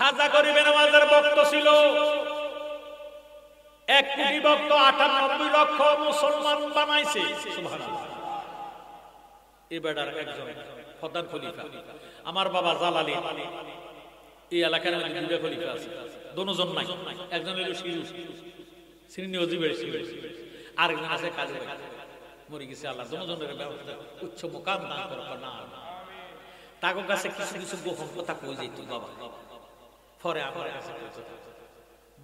খাজা গরিবে নওয়াজের ভক্ত ছিল 1 কোটি ভক্ত, 98 লক্ষ মুসলমান বানাইছে। সুবহানাল্লাহ। এই বেটার একজন প্রধান খলিফা আমার বাবা জালালি। এই এলাকার মধ্যে দুইটা খলিফা আছে, দুজন নাই। একজন হলো সিরিনি ওজিবের আর একজন আছে কাজী ভাই, মরে গেছে। আল্লাহ দুজনের উচ্চ মুকাম দান করুক না। তাগো কাছে কিছু কিছু গোপন কথা কই যাইত বাবা, পরে আমার কাছে কইছে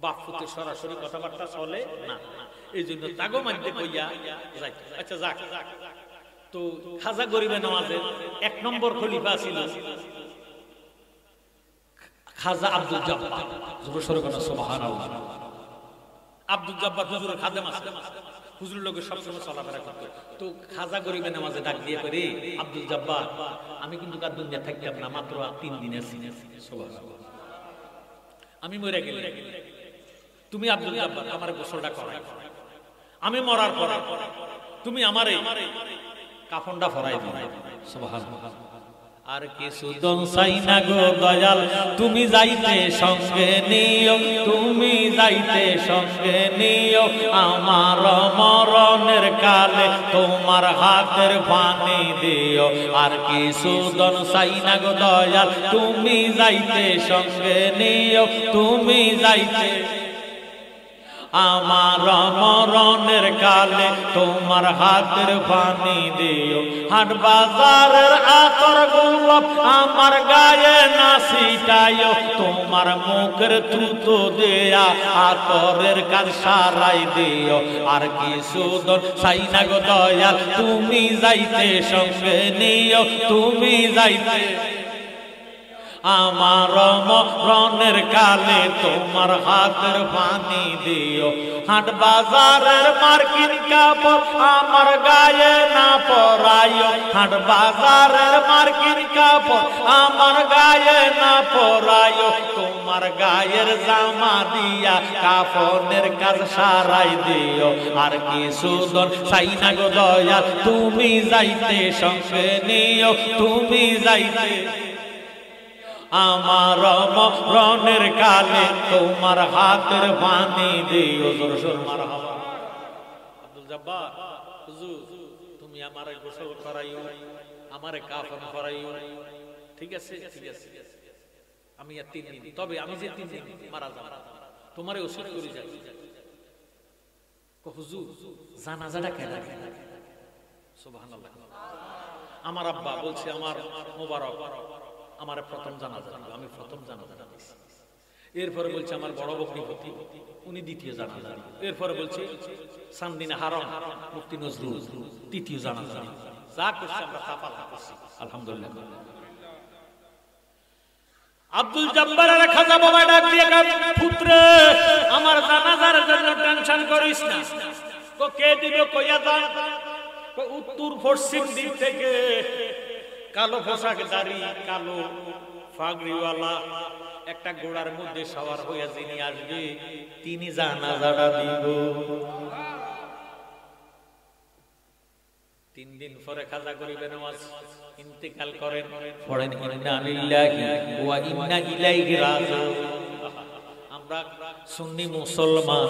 বাপ পুতে সরাসরি কথাবার্তা চলে না, এই জন্য তাগো মধ্যে কইয়া যাইত। আচ্ছা যাক, তো খাজা গরিবে নওয়াজের 1 নম্বর খলিফা ছিল খাজা আব্দুল জব্বার। সুবহানাল্লাহ। আব্দুল জব্বার হুজুরের খাদেম আছে, হুজুরের লোকের সবসময় চলাফেরা করতো। তো খাজা গরিবে নামাজে ডাক দিয়ে করে, আব্দুল জব্বার আমি কিন্তু কার দুনিয়া থাকতাম না, মাত্র 3 দিন আছি। সুবহানাল্লাহ। আমি মরে গেলে তুমি আব্দুল জব্বার আমার গোসলটা করাই, আমি মরার পর তুমি আমারে কাফনটা ফরাই দিবে। সুবহানাল্লাহ। আর কিছু দন চাই না গো দয়াল, তুমি যাইতে সঙ্গে নিও, তুমি যাইতে সঙ্গে নিও, আমার মরণের কালে তোমার হাতের পানি দিও। আর কিছু দন চাই না গো দয়াল, তুমি যাইতে সঙ্গে নিও, তুমি যাইতে আমার মরণের কালে তোমার হাতের পানি দিও। হাট বাজারের আতর গোলাপ আমার গায়ে না ছিটাইও, তোমার মুখের থুতো দেয়া আতরের কাজ সারাই দিও। আর কিছু দন চাই না গো দয়াল, তুমি যাইতে সঙ্গে নিও, তুমি যাইতে আমার মরণের কালে তোমার হাতের পানি দিও। হাট বাজারের মার্কিন কাপড় আমার গায়ে না পরাইও, হাট বাজারের মার্কিন কাপড় আমার গায়ে না পরাইও, তোমার গায়ের জামা দিয়া কাফনের কাজ সারাই দিও। আর কিছু দন চাই না গো দয়াল, তুমি যাইতে সঙ্গে নিও, তুমি যাইতে আমার মরণের কালে তোমার হাতের পানি দিও। জোর সোর মারহাবা। আব্দুল জব্বার হুজুর তুমি আমারে গোসল করাইও, আমারে কাফন করাইও, ঠিক আছে? ঠিক আছে, আমি আর 3 দিন, তবে আমি যে 3 দিন মারা যাব তোমারে ওসিয়ত করি যাই। হুজুর জানাজাটা কেন? সুবহানাল্লাহ। আমার আব্বা বলছে আমার মোবারক আমার প্রথম জানাজা, আমি প্রথম জানাজা দিছি। এরপরে বলছে আমার বড় বকরিপতি উনি দ্বিতীয় জানাজা, এরপরে বলছে সান্দিনা হারাম মুফতি নজরুল তৃতীয় জানাজা। যা করছে আমরা তাফাল করছি আলহামদুলিল্লাহ। আব্দুল জব্বারের খাজা বাবা ডাক দিয়ে পুত্র আমার জানাজার জন্য টেনশন করিস না। কে দিবে কইয়া দান? উত্তর পশ্চিম দিক থেকে কালো পোশাক দাড়ি কালো পাগড়িওয়ালা একটা ঘোড়ার মধ্যে সওয়ার হইয়া যিনি আসবে তিনি জানাজাটা দিব। 3 দিন পরে খাজা গরিবে নওয়াজ ইন্তেকাল করেন। পড়েন ইন্না লিল্লাহি ওয়া ইন্না ইলাইহি রাজিউন। আমরা সুন্নি মুসলমান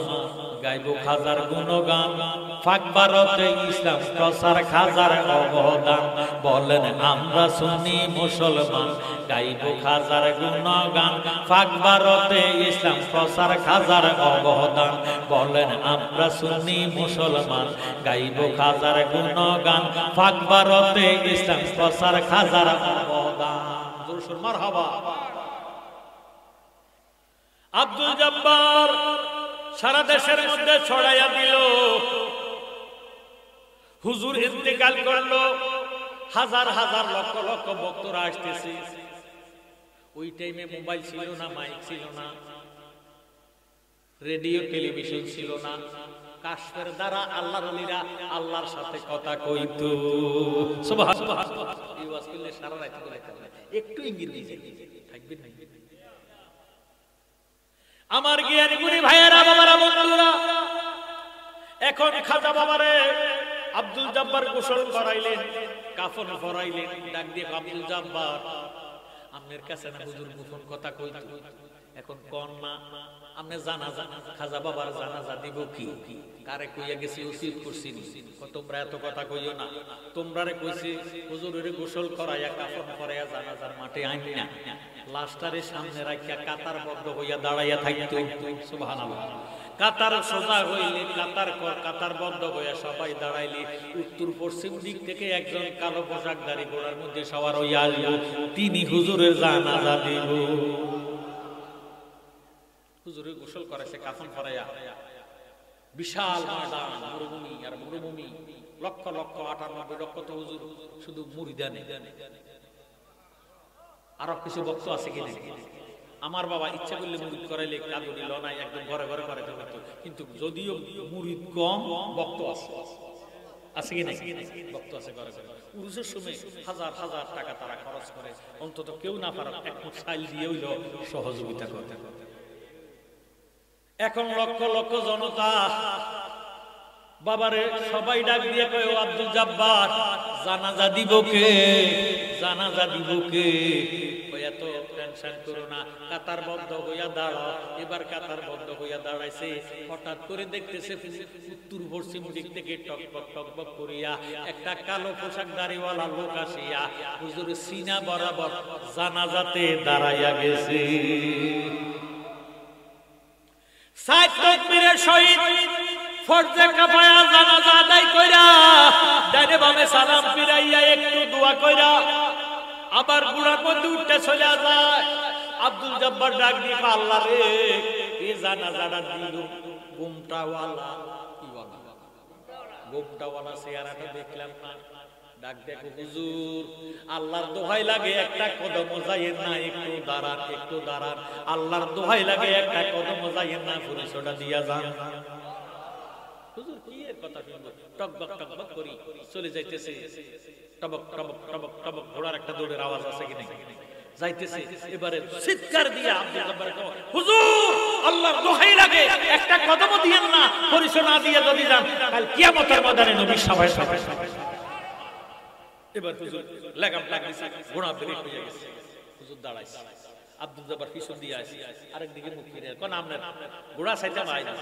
গাইব খাজার গুণগান, পাক ভারতে ইসলাম প্রচার খাজার অবদান। বলেন আমরা সুন্নি মুসলমান গাইব খাজার গুণগান, পাক ভারতে ইসলাম প্রচার খাজার অবদান। বলেন আমরা সুন্নি মুসলমান গাইব খাজার গুণগান, পাক ভারতে ইসলাম প্রচার খাজার অবদান। জোরে সুর মারহাবা। আব্দুল জব্বার সারা দেশের মধ্যে ছড়াইয়া দিল। হুজুর ইন্তেকাল করলো, হাজার হাজার লক্ষ লক্ষ ভক্তরা আসতেছে। ওই টাইমে মোবাইল ছিল না, মাইক ছিল না, রেডিও টেলিভিশন ছিল না। কাশফের দ্বারা আল্লাহর ওলিরা আল্লাহর সাথে কথা কইতো। সুবহানাল্লাহ। এই ওয়াজ করলে সারা রাত একটু ইঙ্গিত দিয়ে থাকবে না। আমার জ্ঞানী গুণী ভাইয়েরা বাবারা বন্ধুরা, এখন খাজা বাবারে আব্দুল জব্বার গোসল করাইলেন, কাফন পরাইলেন। ডাক দিয়ে আব্দুল জব্বার আপনার কাছে না হুজুর গোপন কথা কইতো, এখন কোন না আপনি জানাজা খাজা বাবার জানাজা দিব কি, কারে কইয়া গেছি উচিত করছি নি, তোমরা এত কথা কইও না, তোমরারে কইছি হুজুরের গোসল করাইয়া কাফন করাইয়া জানাজার মাঠে আইনি না, লাশটারে সামনে রাখিয়া কাতারবদ্ধ হইয়া দাঁড়াইয়া থাকতো। সুবহানাল্লাহ। কাতার সোজা হইলে কাতার বদ্ধ হইয়া সবাই দাঁড়াইলে উত্তর পশ্চিম দিক থেকে একজন কালো পোশাকধারী ঘোড়ার মধ্যে সবার হইয়া আসবো, তিনি হুজুরের জানাজা দিব। হুজুরের গোসল করাইছে কাফন পরাইয়া, বিশাল ময়দান, মরুভূমি আর মরুভূমি, লক্ষ লক্ষ 98 লক্ষ তো হুজুর শুধু মুরিদানে। আরো কিছু বক্ত আছে কিনা? আমার বাবা ইচ্ছা করলে মুরিদ করাইলে কাদুরি লনাই একদম ঘরে ঘরে করাইতে পারত, কিন্তু যদিও মুরিদ কম বক্ত আছে, আছে কি নাই? বক্ত আছে ঘরে ঘরে। উরুসের সময় হাজার হাজার টাকা তারা খরচ করে, অন্তত কেউ না পারে এক মুঠ চাল দিয়ে হইল সহযোগিতা করতে। এখন লক্ষ লক্ষ জনতা বাবারে সবাই ডাক দিয়ে কয়, ও আব্দুল জব্বার জানাজা দিব কে, জানাজা দিব কে? এত টেনশন করো না, কাতার বদ্ধ হইয়া দাঁড়াও। এবার কাতার বদ্ধ হইয়া দাঁড়াইছে, হঠাৎ করে দেখতেছে উত্তর পশ্চিম দিক থেকে টকবক টকবক করিয়া একটা কালো পোশাকধারীওয়ালা লোক আসিয়া হুজুর সিনা বরাবর জানাজাতে দাঁড়াইয়া গেছে। সাত তাকবীরের সহিত ফরজে কাফায়া জানাজা আদায় কইরা ডানে বামে সালাম ফিরাইয়া একটু দোয়া কইরা আবার গুড়ার মধ্যে উঠতে চলে যায়। আব্দুল জব্বার ডাক দিয়ে, আল্লাহ রে, এই জানাজাটা দিল গোমটাওয়ালা, কি বলা গোমটাওয়ালা চেহারাটা দেখলাম না। ডাক দেখো হুজুর, আল্লাহর দোহাই লাগে একটা কদম যাইয়েন না, একটু দাঁড়ান একটু দাঁড়ান, আল্লাহর দোহাই লাগে একটা কদম যাইয়েন না, পরিচয়টা দিয়া যান। হুজুর কি এর কথা শুনবো, টকবক টকবক করি চলে যাইতেছে, টবক টবক টবক টবক ঘোড়ার একটা দৌড়ের আওয়াজ আছে কি নাই? যাইতেছে, এবারে চিৎকার দিয়া আব্দুল জব্বার কয়, হুজুর আল্লাহর দোহাই লাগে একটা কদম দিয়েন না, পরিচয় না দিয়ে যদি যান কাল কিয়ামতের ময়দানে নবীর সামনে সামনে। এবার হুজুর লাগাম লাগিয়েছে, ঘোড়া ব্রেক হয়ে গেছে, হুজুর দাঁড়াইছে, আব্দুল জব্বার পিছন দিয়ে আসে, আরেকদিকে মুখ ফিরে কোন আপনার ঘোড়া চাইতে ভাই না,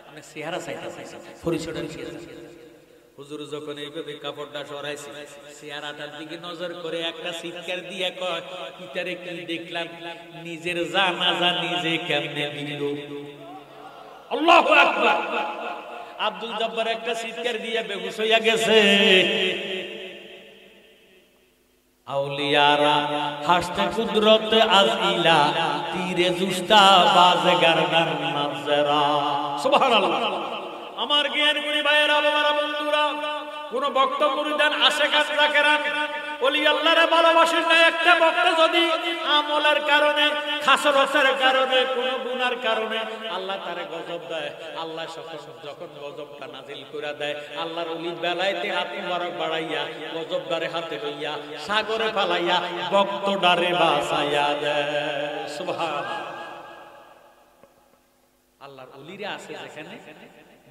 আপনার চেহারা চাইতে চাইছে, পরিচয়টা দিয়ে হুজুর যখন এইভাবে কাপড়টা সরাইছে, চেহারাটার দিকে নজর করে একটা চিৎকার দিয়ে কয়, ইতারে কি দেখলাম, নিজের জানাজা নিজে কেমনে দিল। আল্লাহু আকবার। আব্দুল জব্বার একটা চিৎকার দিয়ে বেহুশ হইয়া গেছে। আউলিয়ারা হাসতে কুদরত আযইলা, তীরে জুস্তা বাজে গারদান নাজরা। সুবহানাল্লাহ। আমার জ্ঞান গুণী ভাইয়েরা, বাবারা, বন্ধুরা, কোন বক্ত মুরিদান আশেকাত রাখেরান ওলি আল্লাহরে ভালোবাসেন না, একটা বক্ত যদি আমলের কারণে, খাসরতের কারণে, কোন গুনার কারণে আল্লাহ তারে গজব দেয়, আল্লাহ যখন গজবটা নাজিল করে দেয়, আল্লাহর ওলি বেলাইতে হাত মুবারক বাড়াইয়া গজবদারে হাতে লইয়া সাগরে ফালাইয়া বক্তডারে বাঁচাইয়া দেয়। সুবহানাল্লাহ। আল্লাহর ওলিরা আছে যেখানে,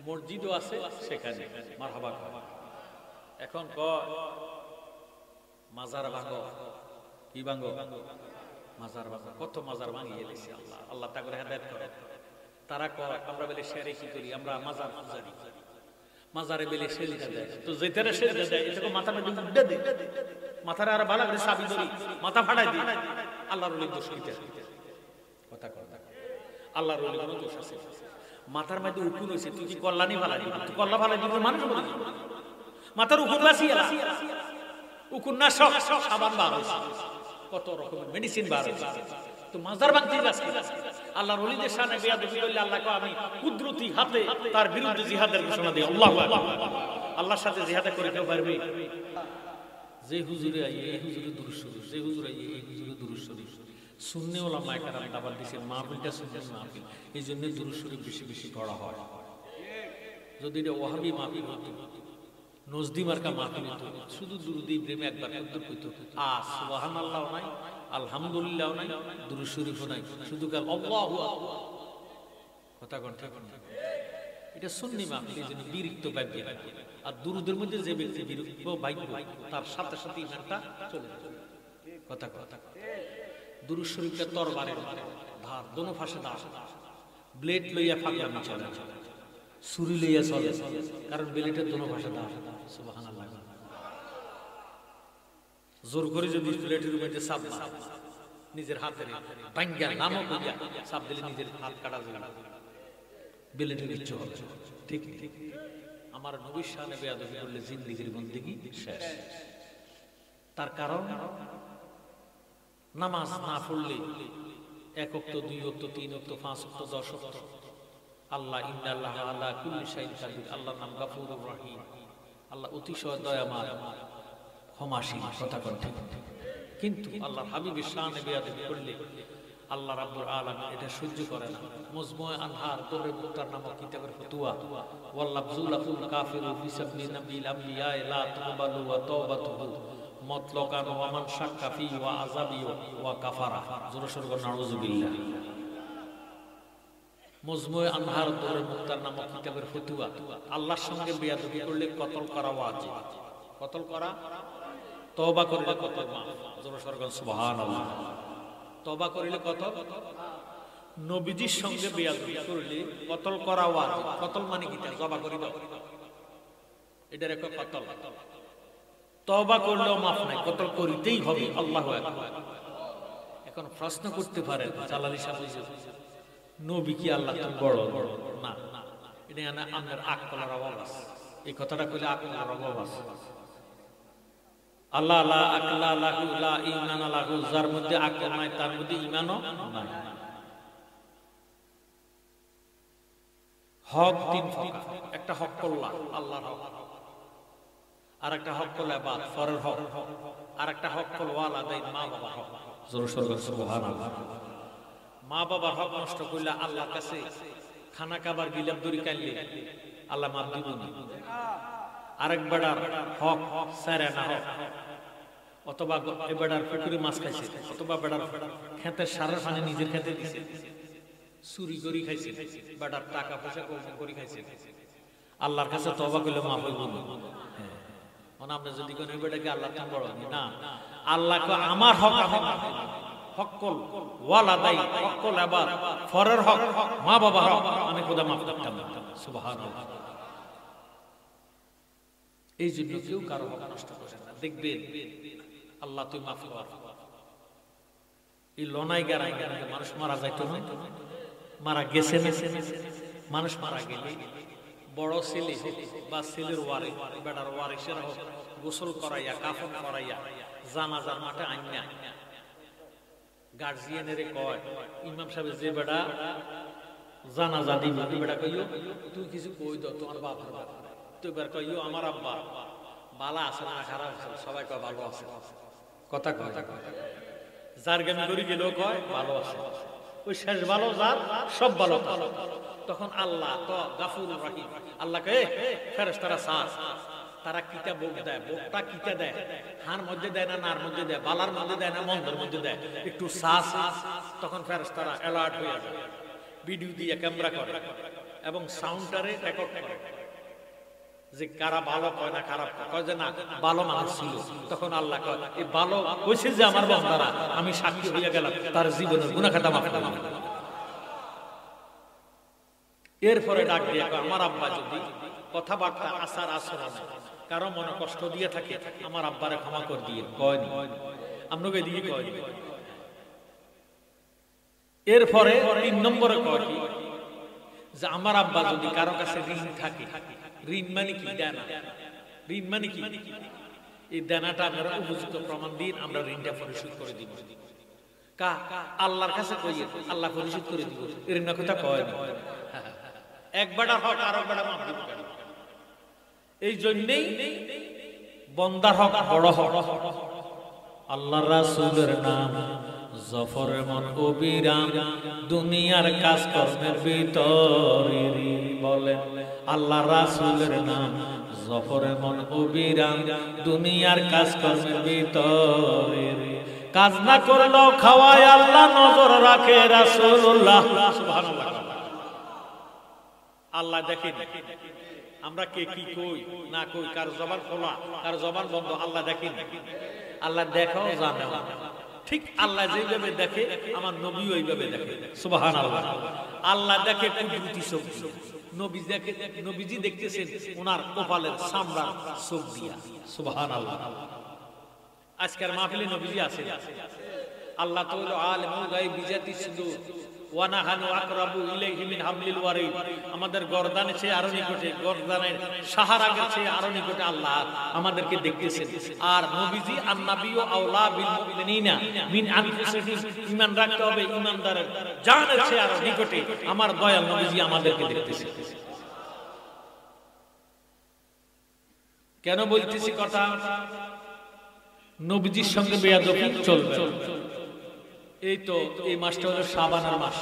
মসজিদও আছে সেখানে, মারহাবা। এখন কয় মাজার ভাঙো, কি ভাঙো? মাজার ভাঙো। কত মাজার ভাঙিয়ে দিয়েছে আল্লাহ, আল্লাহ তা করে হেদায়েত করে। তারা কয় আমরা বলে শেরে কি করি, আমরা মাজার পূজারি, মাজারে বেলে সেজদা দেয়, তো যেটারে সেজদা দেয় এটাকে মাথা মধ্যে উড্ডা দেয়, মাথারে আর ভালো করে চাবি ধরি মাথা ফাটাই দিই। আল্লাহর ওলির দোষ কি? কথা কথা আল্লাহর ওলির কোনো দোষ আছে? মাথার মধ্যে উকুন হয়েছে, তুই কি কল্যাণী ফালাই দিবি? তুই কল্লা ফালাই দিবি, মানুষ বলে মাথার উকুন বাসি এলা, উকুন না সব সাবান বার হয়েছে, কত রকমের মেডিসিন বার হয়েছে, তো মাজার ভাঙতে যাচ্ছে। আল্লাহর ওলিদের শানে বেয়াদবি করলে আল্লাহ কয় আমি কুদরতি হাতে তার বিরুদ্ধে জিহাদের ঘোষণা দিই। আল্লাহু আকবার। আল্লাহর সাথে জিহাদ করে কেউ পারবে? যে হুজুরে আইয়ে এই হুজুরে দুরূদ শরীফ, যে হুজুরে আইয়ে এই হুজুরে দুরূদ শরীফ, সুন্নি ওলামায়ে কেরাম দাবার দিয়েছেন মাহফিলটা সুন্নি মাহফিল, এই জন্য দুরূদ শরীফ বেশি বেশি পড়া হয়। যদি এটা ওয়াহাবি মাহফিল হতো, নজদি মার্কা মাহফিল হতো, শুধু দুরূদ ইব্রাহিম একবার কদ্দুর কইতো, সুবহানাল্লাহ নাই, আলহামদুলিল্লাহ নাই, দুরূদ শরীফও নাই, শুধু কাল আল্লাহু আকবার। কথা কোন ঠিক না? এটা সুন্নি মাহফিল, এই জন্য বিরক্ত পাইবে। আর দুরূদের মধ্যে যে ব্যক্তি বিরক্ত ভাগ্য, তার সাথে সাথে ইমানটা চলে যাবে। কথা কথা দুরূদ শরীফটা তরবারের ধার, দোনো পাশে ধার, ব্লেড লইয়া ফাগলামি চলে, ছুরি লইয়া চলে, কারণ ব্লেডের দোনো পাশে ধার। সুবহানাল্লাহ। জোর করে যদি ব্লেডের মধ্যে চাপ নিজের হাতে ভাঙ্গা নামও করিয়া চাপ দিলে নিজের হাত কাটা যাবে, ব্লেডের কিচ্ছু হবে। ঠিক ঠিক আমার নবীর শানে বেয়াদবি করলে জিন্দেগির বন্দেগী শেষ। তার কারণ নামাজ না পড়লে 1 ওয়াক্ত 2 ওয়াক্ত 3 ওয়াক্ত 5 ওয়াক্ত 10 ওয়াক্ত আল্লাহ ইন্নাল্লাহা আলা কুল্লি শাইইন কাদির, আল্লাহর নাম গফুরুর রহিম, আল্লাহ অতিশয় দয়াময় ক্ষমাশীল, কথা কথা। কিন্তু আল্লাহর হাবিবের শানে বেয়াদবি করলে আল্লাহ রাব্বুল আলামিন এটা সহ্য করে না। মুজমুয়ে আনহার দরে মুক্তার নামক কিতাবের ফতোয়া ওয়াল্লাফজুল কাফিরু ফি সাবিলি নাবিল আমবিয়া লা তুকবালু ওয়া তাওবাতুহু মতলকান ওয়া মান শাক্কা ফি ওয়া আযাবি ওয়া কাফারা। জোরে সোরে বলেন নাউযুবিল্লাহ। মুজমুয়ে আনহার দরে মুক্তার নামক কিতাবের ফতোয়া, আল্লাহর সঙ্গে বেয়াদবি করলে কতল করা ওয়াজিব, কতল করা, তওবা করলে কতল মাফ। জোরে সোরে বলেন সুবহানাল্লাহ। তওবা করিলে কতল, নবীজির সঙ্গে বেয়াদবি করলে কতল করা ওয়াজিব। কতল মানে কি? তওবা করি দাও, এটার একটা কতল। তওবা করলেও মাফ নাই, কতল করিতেই হবে। আল্লাহু আকবার। এখন প্রশ্ন করতে পারেন জালালী সাহেব, নবী কি আল্লাহ তুমি বড়? না, এটা আমাদের আকলের অভাব আছে। এই কথাটা কইলে আকলের অভাব আছে। আল্লাহ লা আকলা লাহু লা ঈমান লাহু, যার মধ্যে আকল নাই তার মধ্যে ঈমানও নাই। হক 3 প্রকার। একটা হক আল্লাহ, আল্লাহর হক, আর একটা হক হল ইবাদ, ফরজ হক, আর একটা হক হল ওয়ালাদাইন, মা বাবার হক। জোরে সোরে বলেন সুবহানাল্লাহ। মা বাবার হক নষ্ট করলে আল্লাহর কাছে খানা খাবার গিলাম দড়ি কাইলে আল্লাহ মাফ দিব না। আরেক বেড়ার হক সারা না হক, অথবা এই বেড়ার পুকুরে মাছ খাইছে, অথবা বেড়ার খেতের সারের পানি নিজের খেতে দিছে, চুরি করি খাইছে, বেড়ার টাকা পয়সা কম করি খাইছে, আল্লাহর কাছে তওবা করলে মাফ হইব না। মানে আপনি যদি কোন বেটাকে আল্লাহ তো বড় না, আল্লাহকে আমার হক আমি হকল ওয়ালাদাই, হকল ইবাদ, ফরজ হক, মা বাবার হক আমি খোদা মাফ করতাম না। সুবহানাল্লাহ। এই জন্য কেউ কারো হক নষ্ট করে না। দেখবেন আল্লাহ তুই মাফ কর। এই লনাই গারাই গারাই মানুষ মারা যাইতো না, মারা গেছে না, মানুষ মারা গেলে বড় ছেলে বা ছেলের ওয়ারে বেটার ওয়ারিসের হোক গোসল করাইয়া কাফন করাইয়া জানাজার মাঠে আইনা গার্জিয়ানের কয়, ইমাম সাহেব যে বেটা জানাজা দিবে তুই বেটা কইও তুই কিছু কই দাও তোমার বাবার ব্যাপারে। তুই বের কইও আমার আব্বা বালা আছে না খারাপ আছে, সবাই কয় ভালো আছে, কথা কথা যার গামি করি গেলেও কয় ভালো আছে, ওই শেষ ভালো যার সব ভালো। তখন আল্লাহ তো গাফুরুর রহিম, আল্লাহকে ফেরেশতারা সাস তারা কিতা ভোগ দেয়, ভোগটা কিতা দেয়, হার মধ্যে দেয় না নার মধ্যে দেয়, বালার মধ্যে দেয় না মন্দের মধ্যে দেয়, একটু সাস। তখন ফেরেশতারা অ্যালার্ট হয়ে যায়, ভিডিও দিয়ে ক্যামেরা করে এবং সাউন্ডারে রেকর্ড করে যে কারা ভালো কয় না খারাপ কয়, যে না ভালো মানুষ ছিল। তখন আল্লাহ কয় এই ভালো কইছে যে আমার বান্দারা, আমি সাক্ষী হইয়া গেলাম তার জীবনের গুনাহ খাতা মাফ করলাম। এরপরে ডাক দিয়ে আমার আব্বা যদি কথাবার্তা আচার আচরণ কারো মনে কষ্ট দিয়ে থাকে, আমার আব্বারে ক্ষমা করে দিয়ে কয়নি, আপনাকে দিয়ে কয়নি। এরপরে 3 নম্বরে কয় কি, যে আমার আব্বা যদি কারো কাছে ঋণ থাকে, ঋণ মানে কি দেনা, ঋণ মানে কি এই দেনাটা আমরা উপযুক্ত প্রমাণ দিন, আমরা ঋণটা পরিশোধ করে দিব। কা আল্লাহর কাছে কইয়ে আল্লাহ পরিশোধ করে দিব, এর না কথা কয় না। একবারটা হক আর একবারটা মাফ দিব। এই জন্যই বন্দার হক বড় হক। আল্লাহর রাসূলের নাম জফরের মন অবিরাম, দুনিয়ার কাজ কর্মের ভিতরে বলেন আল্লাহর রাসূলের নাম জফরের মন অবিরাম, দুনিয়ার কাজ কর্মের ভিতরে কাজ না করলেও খাওয়ায় আল্লাহ নজর রাখে রাসূলুল্লাহ। সুবহানাল্লাহ। আল্লাহ দেখেন আমরা কে কি কই না কই, কার জবান খোলা কার জবান বন্ধ, আল্লাহ দেখেন। আল্লাহ দেখাও জানে, ঠিক আল্লাহ যেভাবে দেখে আমার নবী ওইভাবে দেখে। সুবহানাল্লাহ। আল্লাহ দেখে কুদরতি চোখ দিয়ে, নবীজি দেখতেছেন ওনার কপালের চামড়া চোখ দিয়া। সুবহানাল্লাহ। আজকের মাহফিলে নবীজি আছেন। আল্লাহ তো হলো আলিমুল গায়ব বিজাতি সুদূর ওয়া নাহানু আকরাবু ইলাইহি মিন হাবলিল ওয়ারিদ। আমাদের গর্দানের চেয়ে আরো নিকটে, গর্দানের সাহারাগের চেয়ে আরো নিকটে আল্লাহ আমাদেরকে দেখতেছেন। আর নবীজি আন-নাবিয়্যু আওলা বিল মুমিনিনা মিন আনফুসিহিম, ঈমান রাখতে হবে ঈমানদারের জানের চেয়ে আরো নিকটে আমার দয়াল নবীজি আমাদেরকে দেখতেছেন। কেন বলতেছি কথা? নবীজির সঙ্গে বেয়াদবি চলবে। এই তো এই মাসটা হলো শাবানের মাস।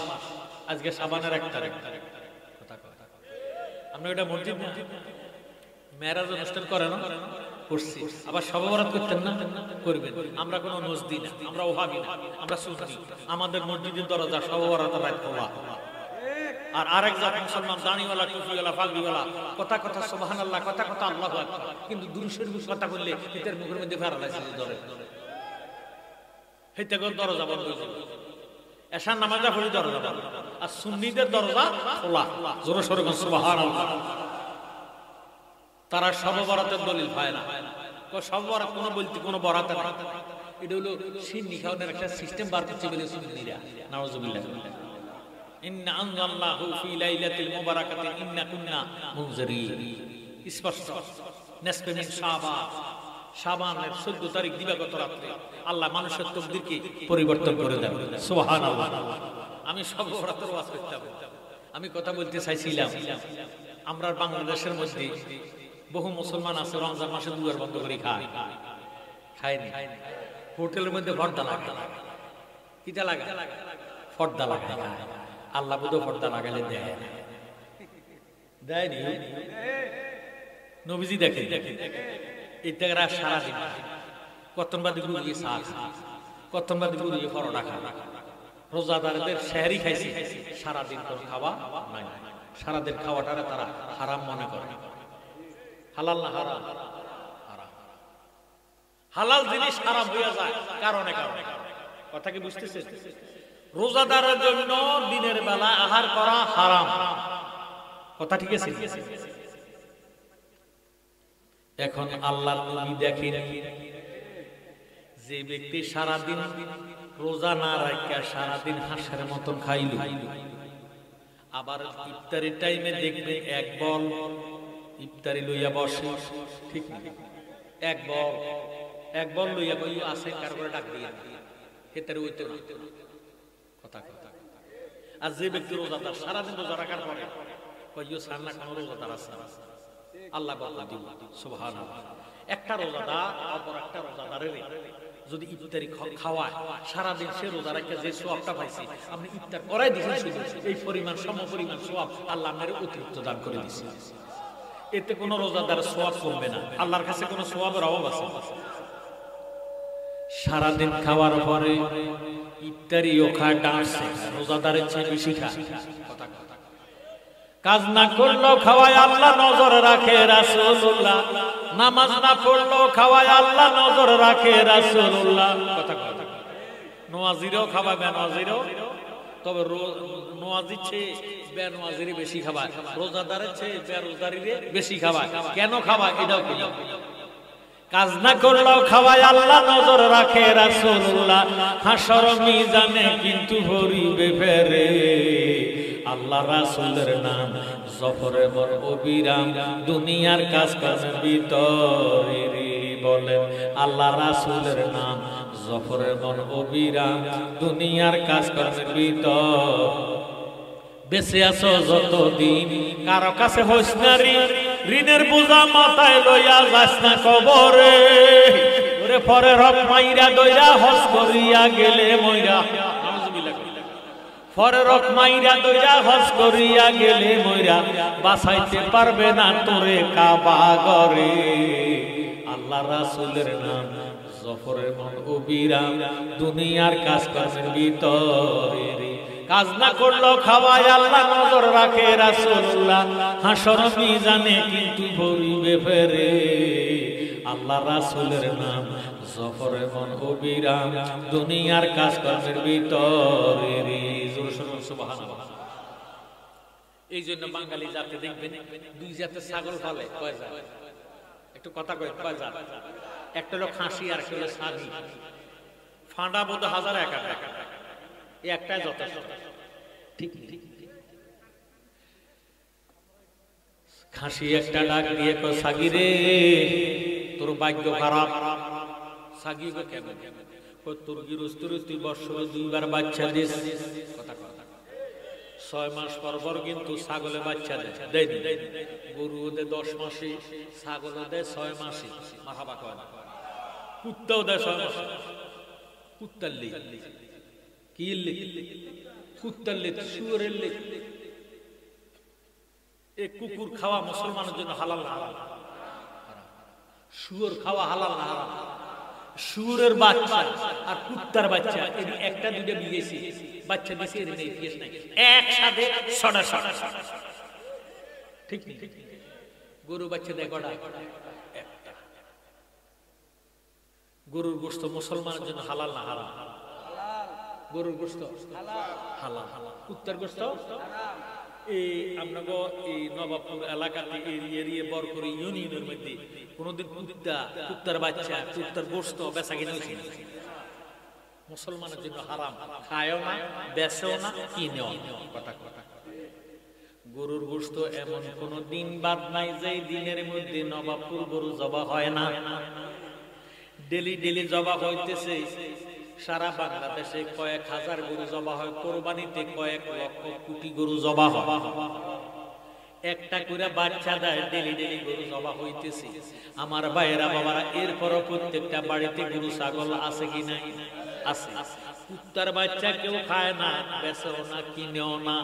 আজকে শাবানের 1 তারিখ। আমরা এটা মসজিদ মেরাজ অনুষ্ঠান করে না করছি, আবার শবে বরাত করতেন না, করবেন। আমরা কোনো নজদি না, আমরা ওহাবি না, আমরা সুন্নি। আমাদের মসজিদের দরজা শবে বরাতের রাত খোলা। আর আরেক জাত মুসলমান দাড়িওয়ালা, টুপিওয়ালা, পাগড়িওয়ালা কথা কথা সুবহানাল্লাহ, কথা কথা আল্লাহু আকবার, কিন্তু দুরূদ শরীফ কথা বললে এটার মুখের মধ্যে প্যারালাইসিস ধরে, হেতে করে দরজা বন্ধ হয়ে যাবে। এশার নামাজে পড়ি দরজা বন্ধ, আর সুন্নিদের দরজা খোলা। জোরে সোরে কোন সুবহানাল্লাহ। তারা শবে বরাতের দলিল পায় না। শবে বরাত কোনো বলতে কোনো বরাত না, এটা হলো সিন্নি খাওয়ানোর একটা সিস্টেম বার করতে বলে সুন্নিরা। নাউযুবিল্লাহ। ইন্না আনজালনাহু ফি লাইলাতিল মুবারাকাতিন ইন্না কুন্না মুনজিরিন। স্পষ্ট নিসফে মিন শাবান, শাবানের 14 তারিখ দিবাগত রাতে আল্লাহ মানুষের তকদিরকে পরিবর্তন করে দেন। সুবহানাল্লাহ। আমি শবে বরাতের ওয়াজ করতাম। আমি কথা বলতে চাইছিলাম, আমরা বাংলাদেশের মধ্যে বহু মুসলমান আছে রমজান মাসে দুয়ার বন্ধ করে খায়, খায়নি। হোটেলের মধ্যে পর্দা লাগে, কিটা লাগে? পর্দা লাগায়। আল্লাহ বুধ পর্দা লাগালে দেয়, দেয়নি? নবীজি দেখেন এই টাকা সারাদিন কতনবাদী গুড়িয়ে চা খা, কতনবাদী গুড়িয়ে পরোটা খা। রোজাদারদের সেহরি খাইছে, সারাদিন তোর খাওয়া নাই। সারাদিন খাওয়াটা তারা হারাম মনে করে। হালাল না হারাম? হারাম। হালাল জিনিস হারাম হয়ে যায় কারণে কারণে। কথা কি বুঝতেছেন? রোজাদারের জন্য দিনের বেলা আহার করা হারাম। কথা ঠিক আছে? এখন আল্লাহর নবী দেখেন, যে ব্যক্তি সারাদিন রোজা না রাখা সারাদিন হাঁসের মতন খাইল, আবার ইফতারির টাইমে দেখবে এক বল ইফতারি লইয়া বসে, ঠিক না? এক বল লইয়া বই আছে, কার করে ডাক দিয়ে হেতারে ওইতে কথা কথা। আর যে ব্যক্তি রোজাদার সারাদিন রোজা রাখার পরে কইও সান্না কোন রোজাদার আছে, আল্লাহ বরকত দিন। সুবহানাল্লাহ। একটা রোজাদার অপর একটা রোজাদারের যদি ইফতারি খাওয়ায়, সারাদিন সে রোজা রাখে যে সওয়াবটা পাইছে, আপনি ইফতার করাই দিবেন, শুধু এই পরিমাণ সমপরিমাণ সওয়াব আল্লাহ আপনাকে অতিরিক্ত দান করে দিয়েছে। এতে কোনো রোজাদার সওয়াব কমবে না, আল্লাহর কাছে কোনো সওয়াবের অভাব আছে? সারাদিন খাওয়ার পরে ইফতারিও খায়, ডাঁটছে, রোজাদারের চেয়ে বেশি খায়। কাজ না করলেও খাওয়ায় আল্লাহ নজর রাখে রাসূলুল্লাহ, নামাজ না পড়লেও খাওয়ায় আল্লাহ নজর রাখে রাসূলুল্লাহ। কথা কথা। নওয়াজিরও খাওয়ায়, বেনওয়াজিরও, তবে নওয়াজির চেয়ে বেনওয়াজিরই বেশি খাওয়ায়, রোজাদারের চেয়ে বেরোজারির বেশি খাওয়ায়। কেন খাওয়ায় এটাও কি? কাজ না করলেও খাওয়ায় আল্লাহ নজর রাখে রাসূলুল্লাহ, হাসর মিজানে কিন্তু ভরিবে ফেরে। আল্লাহ রাসূলের নাম জফরে বর অবিরাম, দুনিয়ার কাজ কাজের ভিতরে বলেন আল্লাহ রাসূলের নাম জফরে বর অবিরাম, দুনিয়ার কাজ কাজের ভিতর। বেঁচে আছো যতদিন কারো কাছে হইস না ঋণ, ঋণের বোঝা মাথায় লইয়া যাস না কবরে। ওরে পরে রব মাইরা দইরা হজ করিয়া গেলে মইরা, পরে রক মাইরা দইরা হজ করিয়া গেলে মইরা, বাঁচাইতে পারবে না তোরে কাবা ঘরে। আল্লাহ রাসূলের নাম জফরের মন অবিরাম, দুনিয়ার কাজ কাজের ভিতরে। কাজ না করলেও খাওয়ায় আল্লাহ নজর রাখে রাসূলুল্লাহ, হাসর মিজানে কিন্তু ভরিবে ফেরে। আল্লাহ রাসূলের নাম জফর এমন অবিরাম দুনিয়ার কাজকর্মের ভিতরে রে সুবহানাল্লাহ। এই জন্য বাঙালি জাতি দেখবেন দুই জাতের ছাগল পালে কয় জাত, একটু কথা কয় কয় জাত? একটা হলো খাসি আর একটা হলো সাদি। ফাঁড়া বোধ হাজার এক একটাই যথেষ্ট, ঠিক ঠিক। খাসি একটা ডাক দিয়ে কয় সাগি রে তোর ভাগ্য খারাপ। সাগি গো কেমন? কয় তোর গৃহস্থরে তুই বৎসরে দুইবার বাচ্চা দিস। কথা কথা 6 মাস পর পর কিন্তু ছাগলে বাচ্চা দেয়, গরু দেয় 10 মাসে, ছাগল দেয় 6 মাসে। মারহাবা কয় না? কুত্তাও দেয় 6 মাসে। কুত্তার লেগ কি লেগ? কুত্তার লেগ, শুয়োরের লেগ। এই কুকুর খাওয়া মুসলমানের জন্য হালাল না হারাম? শুয়োর খাওয়া হালাল না হারাম? শুয়োরের বাচ্চা আর কুত্তার বাচ্চা এর একটা দুইটা বিয়েছে, বাচ্চা দিছে, এর নেই পিস নাই, একসাথে ছড়া ছড়া। ঠিক নেই? গরু বাচ্চা দেয় কটা? একটা। গরুর গোশত মুসলমানের জন্য হালাল না হারাম? গরুর গোশত হালাল। কুত্তার গোশত হারাম। এই আপনাকে এই নবাবপুর এলাকাতে এরিয়ে বরকরি ইউনিয়নের মধ্যে কোনদিন কুত্তার বাচ্চা, কুত্তার গোশত বেচা কিনে হয়েছে? মুসলমানের জন্য হারাম, খায়ও না, বেচেও না, কিনেও না। কথা কথা। গরুর গোশত এমন কোন দিন বাদ নাই যে দিনের মধ্যে নবাবপুর গরু জবা হয় না। ডেলি ডেলি জবা হইতেছে। সারা বাংলাদেশে কয়েক হাজার গরু জবা হয়, কোরবানিতে কয়েক লক্ষ কোটি গরু জবা হয়। একটা করে বাচ্চা দেয়, ডেলি ডেলি গরু জবা হইতেছে। আমার ভাইয়েরা বাবারা, এরপরও প্রত্যেকটা বাড়িতে গরু ছাগল আছে কি নাই? আছে। কুত্তার বাচ্চা কেউ খায় না, বেচেও না, কিনেও না।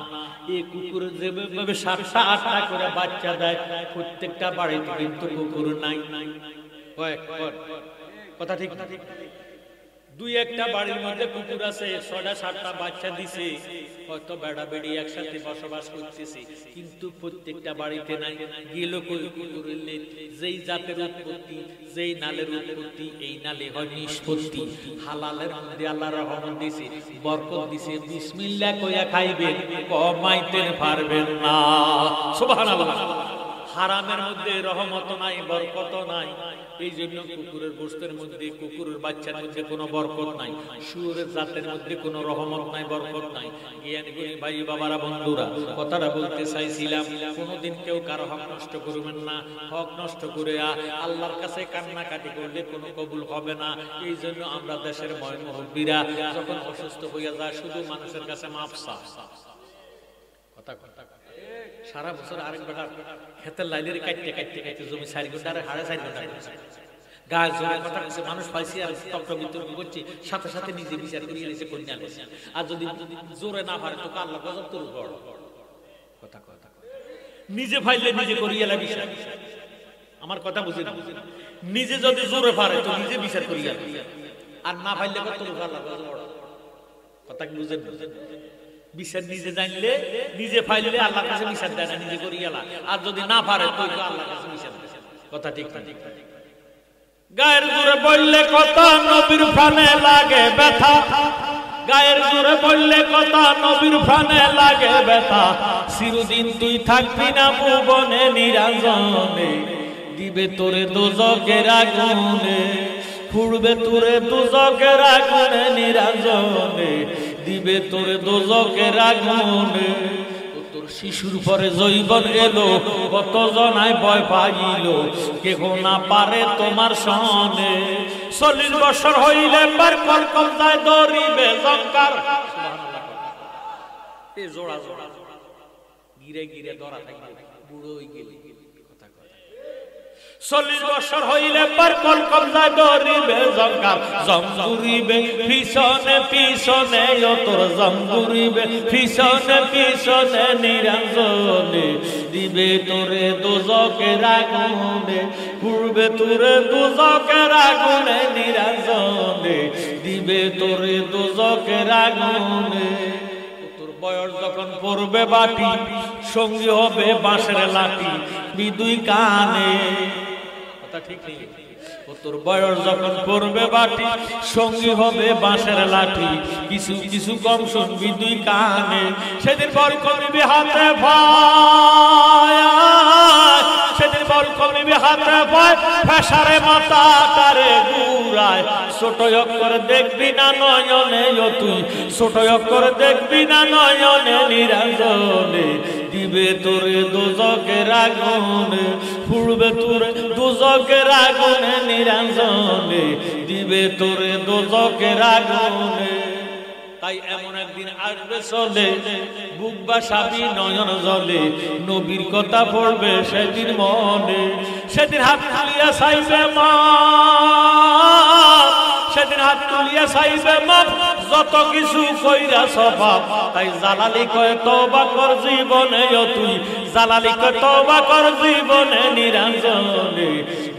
এই কুকুর যেভাবে 7টা 8টা করে বাচ্চা দেয়, প্রত্যেকটা বাড়িতে কিন্তু কুকুর নাই। কথা ঠিক না? দুই একটা বাড়ির মধ্যে কুকুর আছে, 6টা 7টা বাচ্চা দিছে, হয়তো বেড়া বেড়ি একসাথে বসবাস করতেছে, কিন্তু প্রত্যেকটা বাড়িতে নাই। গেল কই কুকুরের লেজ? যেই জাতের উৎপত্তি, যেই নালের উৎপত্তি, এই নালে হয় নিষ্পত্তি। হালালের মধ্যে আল্লাহ রহমত দিছে, বরকত দিছে, বিসমিল্লাহ কইয়া খাইবেন, কমাইতে পারবেন না। সুবহানাল্লাহ। হারামের মধ্যে রহমত নাই, বরকত নাই। এই জন্য কুকুরের গোশতের মধ্যে, কুকুরের বাচ্চার মধ্যে কোনো বরকত নাই। শুয়োরের জাতের মধ্যে কোনো রহমত নাই, বরকত নাই। জ্ঞানী ভাই বাবারা, বন্ধুরা, কথাটা বলতে চাইছিলাম, কোনোদিন কেউ কারো হক নষ্ট করবেন না। হক নষ্ট করে আল্লাহর কাছে কান্নাকাটি করলে কোনো কবুল হবে না। এই জন্য আমরা দেশের মুরব্বীরা যখন অসুস্থ হইয়া যায়, শুধু মানুষের কাছে মাপ চায়। কথা কথা। সারা বছর আরেক বেটা খেতের লাইনের কাটতে কাটতে কাটতে জমি 4 ঘন্টা আর 4.5 ঘন্টা গাছ জোরে কথা বলছে, মানুষ পাইছি আর তক্ত বিতর্ক করছে, সাথে সাথে নিজে বিচার করিয়ে নিয়েছে কন্যা গেছে। আর যদি জোরে না পারে তো আল্লাহ গজব তোর বড়। কথা কথা। নিজে ফাইলে নিজে করিয়ে এলা বিচার। আমার কথা বুঝে না? নিজে যদি জোরে পারে তো নিজে বিচার করিয়ে, আর না ফাইলে তোর আল্লাহ গজব বড়। কথা কি বুঝেন? বিচার নিজে জানলে, নিজে ফাইলে আল্লাহর কাছে বিচার দেয় না, নিজে করিয়ে এলা। আর যদি না পারে তো আল্লাহর কাছে বিচার দেয়। কথা ঠিক না? গায়ের জোরে বললে কথা, নবীর প্রাণে লাগে ব্যথা। গায়ের জোরে বললে কথা, নবীর প্রাণে লাগে ব্যথা। চিরদিন তুই থাকবি না ভুবনে নিরঞ্জনে, দিবে তোরে দোজকের আগুনে, পুড়বে তোরে দোজকের আগুনে নিরঞ্জনে, দিবে তোরে দোজকের আগুনে। তোর শিশুর পরে জৈবন এলো, কত জনায় ভয় পাইল, কেহ না পারে তোমার সনে। 40 বছর হইলে পার কল কবজায় ধরিবে জঙ্কার। এ জোড়া জোড়া গিরে গিরে ধরা থাকবে, বুড়ো হয়ে গেলে। 40 বছর হইলে পার কল কবজায় ধরিবে জঙ্কার। জঙ্গুরিবে পিছনে পিছনে, তোর জঙ্গুরিবে পিছনে পিছনে নিরঞ্জনে, দিবে তোরে দোজকের আগুনে, পুড়বে তোরে দোজকের আগুনে নিরঞ্জনে, দিবে তোরে দোজকের আগুনে। তোর বয়স যখন পড়বে বাটি, সঙ্গী হবে বাঁশের লাঠি, বিদুই কানে। কথা ঠিক নেই? ও তোর বয়স যখন পড়বে বাটি, সঙ্গী হবে বাঁশের লাঠি, কিছু কিছু কম শুনবি তুই কানে, সেদিন বল করবি হাতে ভয়, সেদিন বল করবি হাতে ভয়, ফেসারে মাথা তারে ঘুরায়, ছোট অক্ষর দেখবি না নয়নে ও তুই, ছোট অক্ষর দেখবি না নয়নে নিরঞ্জনে, দিবে তোরে দোজকের আগুনে, পুড়বে তোরে দোজকের আগুনে নিরঞ্জনে, দিবে তোরে দোজকের আগুনে। তাই এমন একদিন আসবে চলে, বুক বাসাবি নয়ন জলে, নবীর কথা পড়বে সেদিন মনে, সেদিন হাত তুলিয়া চাইবে মা, সেদিন হাত তুলিয়া চাইবে মা, যত কিছু কইরা স্বভাব, তাই জালালি কয় তওবা কর জীবনে ও তুই, জালালি কয় তওবা কর জীবনে নিরঞ্জনে,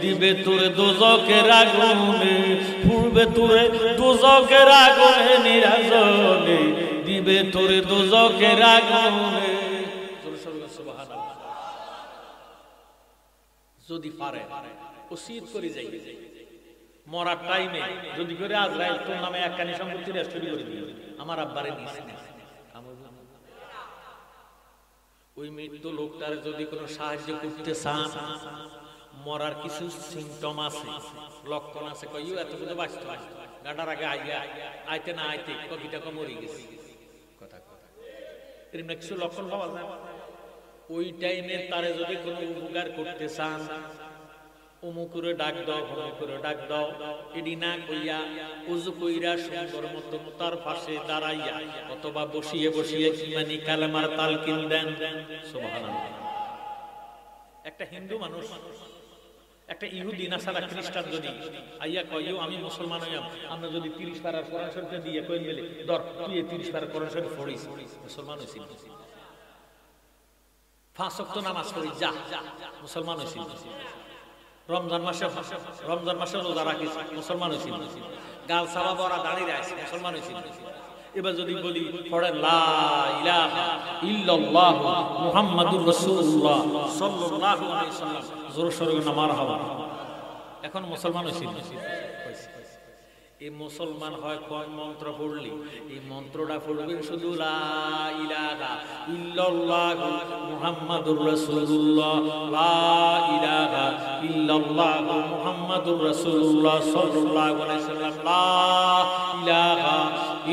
দিবে তোরে দোজকের আগুনে, পুড়বে তোরে দোজকের আগুনে নিরঞ্জনে, দিবে তোরে দোজকের আগুনে। যদি পারে ওসিয়ত করে যাই, মরার টাইমে যদি করে আজরাইল তোর নামে একখানি সম্পত্তি রেজিস্ট্রি করে দিই, আমার আব্বারে দিস না, ওই মৃত্যু লোকটার যদি কোনো সাহায্য করতে চান, মরার কিছু সিমটম আছে, লক্ষণ আছে, কইও এত কিছু বাঁচতে গাটার আগে আইতে না আইতে কবিটা মরে গেছে, কথা কথা এরকম কিছু লক্ষণ পাওয়া যায়। ওই টাইমে তারে যদি কোনো উপকার করতে চান, অমুকুরে ডাক দাও, অমুকুরে ডাক দাও, এডি না কইয়া উজু কইরা সুন্দর মতো তার পাশে দাঁড়াইয়া অথবা বসিয়ে বসিয়ে ইমানি কালেমার তালকিন দেন। সুবহানাল্লাহ। একটা হিন্দু মানুষ, একটা ইহুদি নাসারা খ্রিস্টান যদি আইয়া কইও আমি মুসলমান হইয়াম, আমরা যদি 30 পারার কোরআন শরীফ দিয়ে কইন বলে ধর তুই 30 পারার কোরআন শরীফ পড়িস, মুসলমান হইছিস, 5 ওয়াক্ত নামাজ পড়ি, যা মুসলমান হইছিস, রমজান মাসে রোজা রাখিস, মুসলমান হইছিস, গাল সাবা বড়া দাঁড়িয়ে রাখিস, মুসলমান হইছিস। এবার যদি বলি পড়েন লা ইলাহা ইল্লাল্লাহ মুহাম্মাদুর রাসূলুল্লাহ সাল্লাল্লাহু আলাইহি ওয়াসাল্লাম, জোরে সোরে না মারহাবা, এখন মুসলমান হইছিস। এই মুসলমান হয় কোন মন্ত্র পড়লি? এই মন্ত্রটা পড়বেন শুধু লা ইলাহা ইল্লাল্লাহু মুহাম্মাদুর রাসূলুল্লাহ, লা ইলাহা ইল্লাল্লাহু মুহাম্মাদুর রাসূলুল্লাহ সাল্লাল্লাহু আলাইহি ওয়াসাল্লাম, লা ইলাহা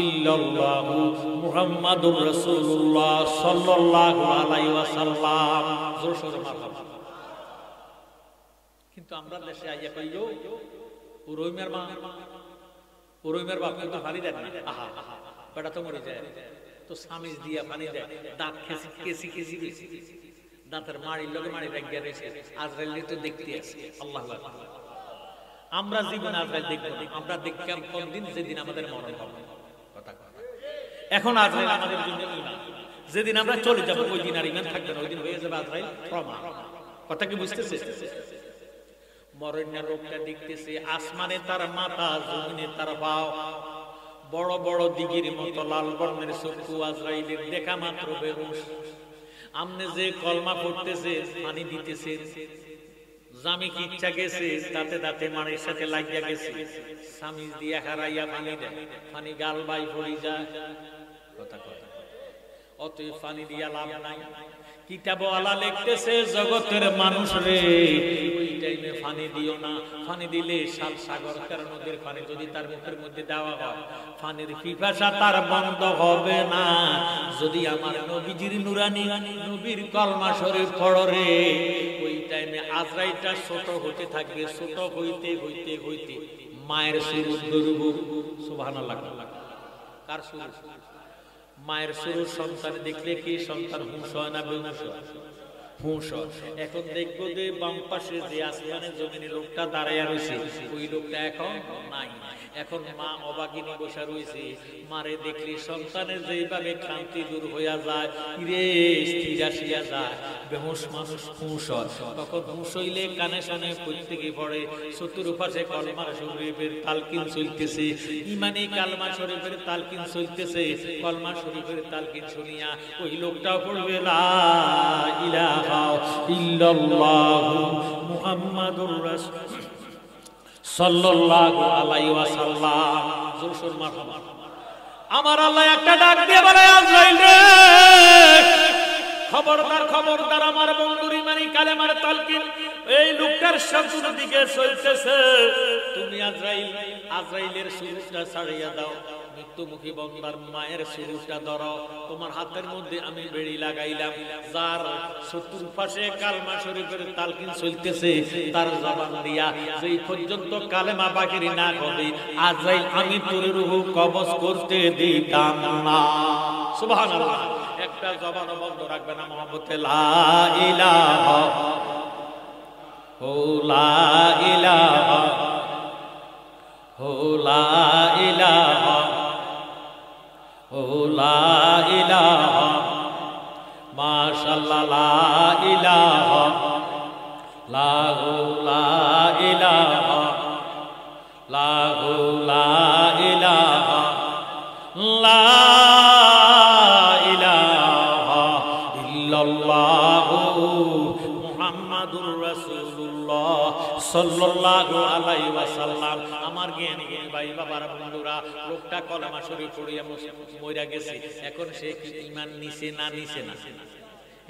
ইল্লাল্লাহু মুহাম্মাদুর রাসূলুল্লাহ সাল্লাল্লাহু আলাইহি ওয়াসাল্লাম, জোরে সোরে মারহাবা। কিন্তু আমরা দেশে আইয়া কইও রহিমের মা, রহিমের বাপ কিন্তু পানি দেয় না, আহা বেটা তো মরে যায়, তো সামিজ দিয়া পানি দেয়, দাঁত কেসি কেসি বেশি, দাঁতের মাড়ির লগে মাড়ি রাখিয়া রয়েছে, আজরাইল তো দেখতে আসে। আল্লাহ আমরা জীবন আজরাইল দেখবো না, আমরা দেখলাম কোনদিন যেদিন আমাদের মরণ হবে, কথা কথা। এখন আজরাইল আমাদের জন্য ঈমান, যেদিন আমরা চলে যাবো ওই দিন আর ঈমান থাকবে না, ওই দিন হয়ে যাবে আজরাইল প্রমাণ, কথা কি বুঝতেছে? মরণের রোগটা দেখতেছে, আসমানে তার মাথা, জমিনে তার পাও, বড় বড় দিঘির মতো লাল বর্ণের চক্ষু, আজরাইলের দেখা মাত্র বেহুশ। আমনে যে কলমা পড়তেছে, পানি দিতেছে, জামি কি ইচ্ছা গেছে, দাঁতে দাঁতে মাড়ির সাথে লাগিয়া গেছে, সামিজ দিয়া হারাইয়া পানি দেয়, পানি গাল বাই পড়ি যায়, কথা কথা। অতএব পানি দিয়া লাভ নাই। কিতাব আলা লিখতেছে জগতের মানুষ রে, ওই টাইমে পানি দিও না, পানি দিলে সাত সাগর তেরো নদীর পানি যদি তার মুখের মধ্যে দেওয়া হয়, পানির পিপাসা তার বন্ধ হবে না। যদি আমার নবীজির নুরানি নবীর কলমা শরীফ পড়ো রে, ওই টাইমে আজরাইলটা ছোট হতে থাকবে, ছোট হইতে হইতে হইতে মায়ের শুরু ধরব। সুবহানাল্লাহ। কার শুরু? মায়ের শুরু। সন্তান দেখলে কি সন্তান হুঁশ হয় না বেহুশ হয়? হুঁশ। এখন দেখবো যে বাম পাশে যে আসমানে জমিনে লোকটা দাঁড়াইয়া রয়েছে, ওই লোকটা এখন নাই। এখন মা অবাগিনী বসা রয়েছে, মারে দেখলে সন্তানের যেভাবে ক্লান্তি দূর হইয়া যায়, রে স্থির আসিয়া যায়, বেহুশ মানুষ হুঁশ হয়। তখন হুঁশ হইলে কানে কানে প্রত্যেকে পড়ে, চতুর্পাশে কলমা শরীফের তালকিন চলতেছে, ইমানি কালমা শরীফের তালকিন চলতেছে। কলমা শরীফের তালকিন শুনিয়া ওই লোকটাও পড়বে লা ইলাহা ইল্লাল্লাহু মুহাম্মাদুর রাসূল সাল্লাল্লাহু আলাইহি ওয়াসাল্লাম। জোরসোর মারহাবা। আমার আল্লাহ একটা ডাক দিয়ে বলে, আজরাইল রে, খবরদার খবরদার, আমার বন্ধুর ইমানি কালেমার তালকিন এই লোকটার চতুর্দিকে চলতেছে, তুমি আজরাইলের সুরটা ছাড়িয়ে দাও, মৃত্যুমুখী বন্দার মায়ের সুরটা ধরো, তোমার হাতের মধ্যে আমি বেড়ি লাগাইলাম, যার চতুর্পাশে কালমা শরীফের তালকিন চলতেছে তার জবান দিয়া যেই পর্যন্ত কালেমা বাকিরি না হবে আজরাইল আমি তোর রূহ কবজ করতে দিতাম না। সুবহানাল্লাহ। একটা জবান বন্ধ রাখবে না মহব্বতে লা ইলাহা ও লা ইলাহা ও লা ইলাহা ও লা ইলাহা মাশাআল্লাহ লা ইলাহা লা ইলাহা লা ইলাহা লা ইলাহা ইল্লাল্লাহু মুহাম্মাদুর রাসূলুল্লাহ সাল্লাল্লাহু আলাইহি ওয়াসাল্লাম। আমার জ্ঞানী ভাই বাবার বন্ধুরা, লোকটা কলেমা শরীফ পড়িয়া মইরা গেছে, এখন সে কি ঈমান নিছে না নিছে না?